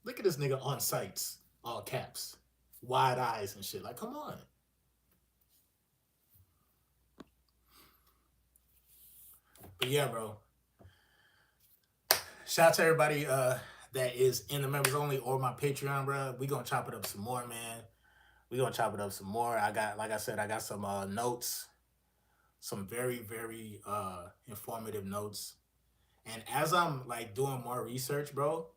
Look at this nigga on sights, all caps, wide eyes and shit. Like, come on. But yeah, bro. Shout out to everybody that is in the members only or my Patreon, bro. We gonna chop it up some more, man. We gonna chop it up some more. Like I said, I got some notes, some very, very informative notes. And as I'm like doing more research, bro,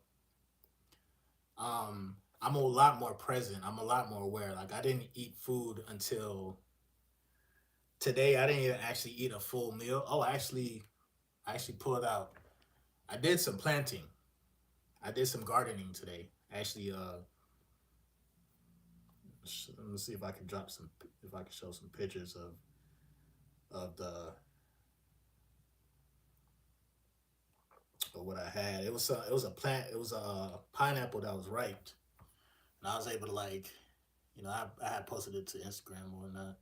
I'm a lot more present. I'm a lot more aware. Like I didn't eat food until today. I didn't even actually eat a full meal. Oh, I actually pulled out. I did some planting. I did some gardening today. Actually, let me see if I can if I can show some pictures of the of what I had. It was a plant. It was a pineapple that was ripe, and I was able to like, I had posted it to Instagram or whatnot.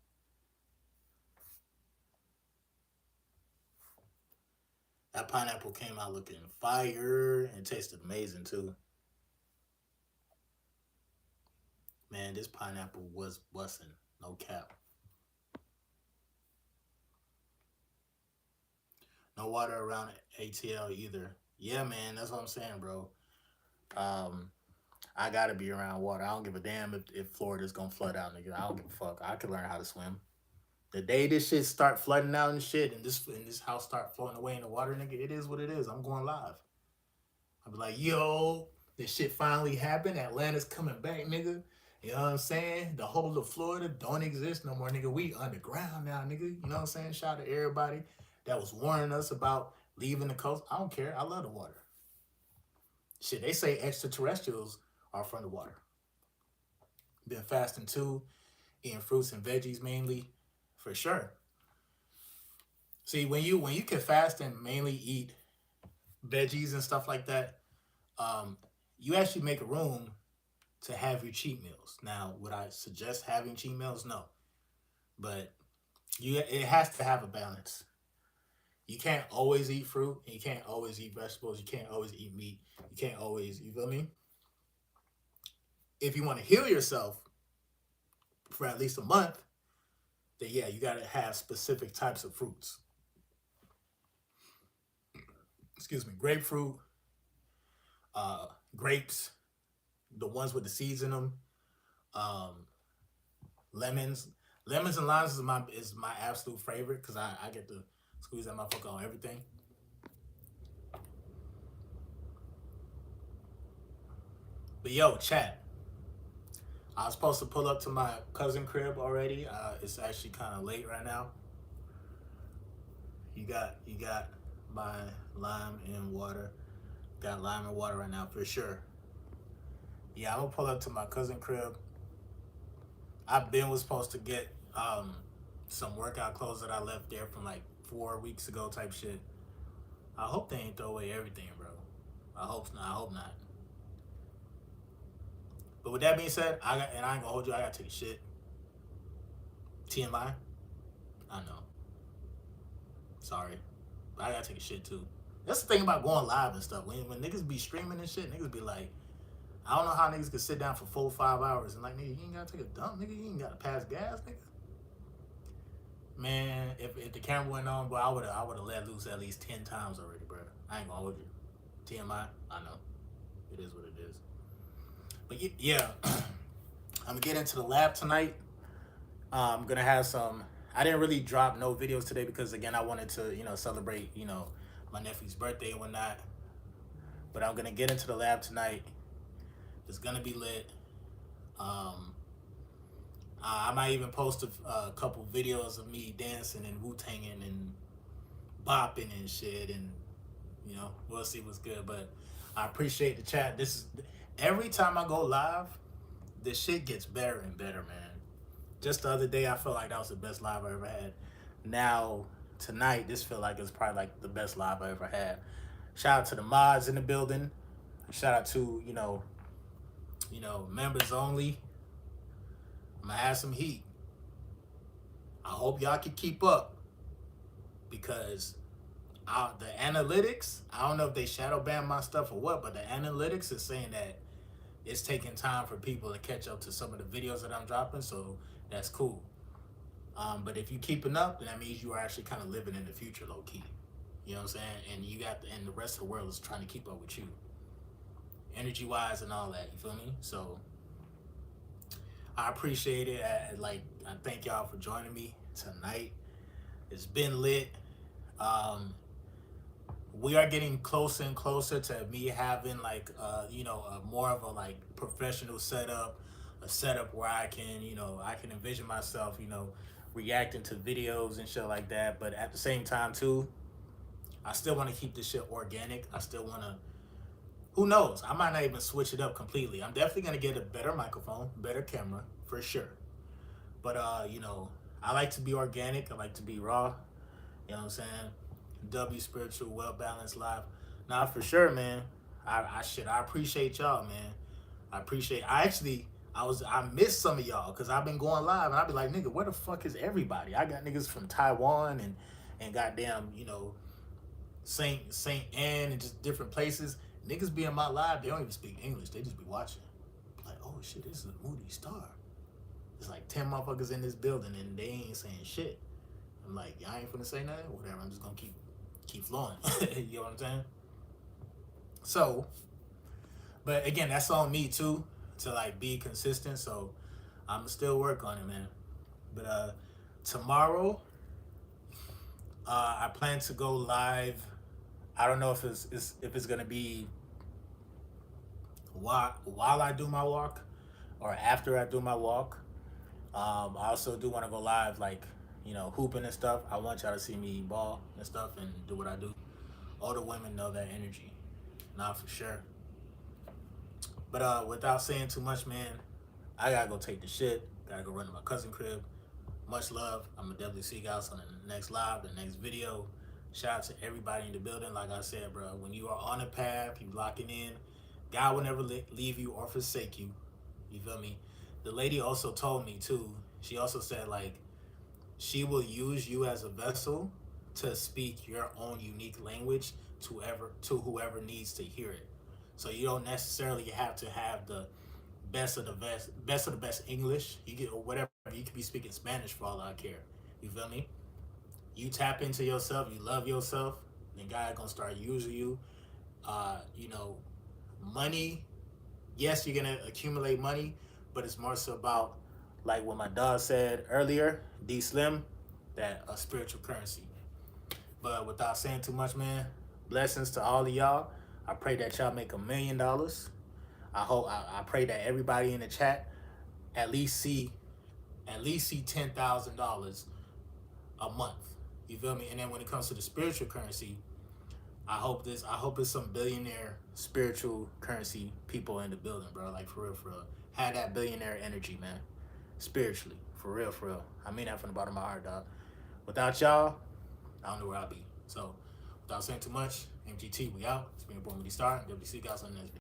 That pineapple came out looking fire and tasted amazing too. Man, this pineapple was busting. No cap. No water around ATL either. Yeah, man, that's what I'm saying, bro. Um, I gotta be around water. I don't give a damn if Florida's gonna flood out, nigga. I don't give a fuck. I can learn how to swim. The day this shit start flooding out and shit, and this house start floating away in the water, nigga, it is what it is. I'm going live. I'll be like, yo, this shit finally happened. Atlanta's coming back, nigga. You know what I'm saying? The whole of Florida don't exist no more, nigga. We underground now, nigga. You know what I'm saying? Shout out to everybody that was warning us about leaving the coast. I don't care. I love the water. Shit, they say extraterrestrials are from the water. Been fasting too, eating fruits and veggies mainly, for sure. See, when you can fast and mainly eat veggies and stuff like that, um, you actually make room to have your cheat meals. Now, would I suggest having cheat meals? No, but it has to have a balance. You can't always eat fruit, and you can't always eat vegetables. You can't always eat meat. You can't always, you feel me? If you want to heal yourself for at least a month, then yeah, you got to have specific types of fruits. Excuse me, grapefruit, uh, grapes, the ones with the seeds in them, um, lemons. Lemons and limes is my absolute favorite because I get to squeeze that motherfucker on everything. But yo, chat. I was supposed to pull up to my cousin crib already. It's actually kind of late right now. You got my lime and water. Got lime and water right now for sure. Yeah, I'm gonna pull up to my cousin crib. Was supposed to get some workout clothes that I left there from like 4 weeks ago type shit. I hope they ain't throw away everything, bro. I hope not. I hope not. But with that being said, I ain't gonna hold you. I gotta take a shit. TMI. I know. Sorry, but I gotta take a shit too. That's the thing about going live and stuff. When niggas be streaming and shit, niggas be like, I don't know how niggas could sit down for 4 or 5 hours and like, nigga, you ain't gotta take a dump, nigga. You ain't gotta pass gas, nigga. Man, if the camera went on, bro, I would have let loose at least 10 times already, bro. I ain't gonna hold you. TMI. I know. It is what it is. But yeah, I'm gonna get into the lab tonight. I'm gonna have some. I didn't really drop no videos today because again I wanted to celebrate my nephew's birthday and whatnot. But I'm gonna get into the lab tonight. It's gonna be lit. Um, I might even post a couple videos of me dancing and Wu-Tanging and bopping and shit, and we'll see what's good. But I appreciate the chat. This is every time I go live, the shit gets better and better, man. Just the other day, I felt like that was the best live I ever had. Now, tonight, this feel like it's probably like the best live I ever had. Shout out to the mods in the building. Shout out to, members only. I'm going to have some heat. I hope y'all can keep up because the analytics, I don't know if they shadow ban my stuff or what, but the analytics is saying that it's taking time for people to catch up to some of the videos that I'm dropping, so that's cool. But if you're keeping up, then that means you are actually kind of living in the future, low key. You know what I'm saying? And the rest of the world is trying to keep up with you, energy wise and all that. You feel me? So I appreciate it. I thank y'all for joining me tonight. It's been lit. We are getting closer and closer to me having a more of a professional setup, a setup where I can envision myself reacting to videos and shit like that. But at the same time too, I still want to keep this shit organic. I still want to, who knows, I might not even switch it up completely. I'm definitely going to get a better microphone, better camera for sure. But I like to be organic. I like to be raw. You know what I'm saying? W Spiritual Well Balanced Live. Nah, for sure, man. I appreciate y'all, man. I missed some of y'all because I've been going live and I be like, nigga, where the fuck is everybody? I got niggas from Taiwan and goddamn, Saint Anne and just different places. Niggas be in my live, they don't even speak English. They just be watching. Like, oh shit, this is a Moody Star. There's like 10 motherfuckers in this building and they ain't saying shit. I'm like, y'all ain't finna say nothing? Whatever, I'm just gonna keep flowing. You know what I'm saying? So, but again, that's on me too, to be consistent. So I'm still work on it, man. But tomorrow, I plan to go live. I don't know if it's gonna be while I do my walk or after I do my walk. I also do want to go live, hooping and stuff. I want y'all to see me ball and stuff and do what I do. All the women know that energy. Nah, for sure. But without saying too much, man, I gotta go take the shit. Gotta go run to my cousin crib. Much love. I'm gonna definitely see you guys on the next live, the next video. Shout out to everybody in the building. Like I said, bro, when you are on a path, you locking in. God will never leave you or forsake you. You feel me? The lady also told me too. She also said like she will use you as a vessel to speak your own unique language to whoever needs to hear it. So you don't necessarily have to have the best of the best English. You get or whatever. You could be speaking Spanish for all I care. You feel me? You tap into yourself. You love yourself. Then God gonna start using you. You know, money. Yes, you're gonna accumulate money, but it's more so about like what my dog said earlier, D Slim, that a spiritual currency. But without saying too much, man, blessings to all of y'all. I pray that y'all make $1 million. I pray that everybody in the chat at least see $10,000 a month. You feel me? And then when it comes to the spiritual currency, I hope it's some billionaire spiritual currency people in the building, bro. Like for real, for real. Have that billionaire energy, man. Spiritually. For real, for real. I mean that from the bottom of my heart, dog. Without y'all, I don't know where I'll be. So without saying too much, MGT, we out. It's been your boy Moody Star. We'll see you guys on the next video.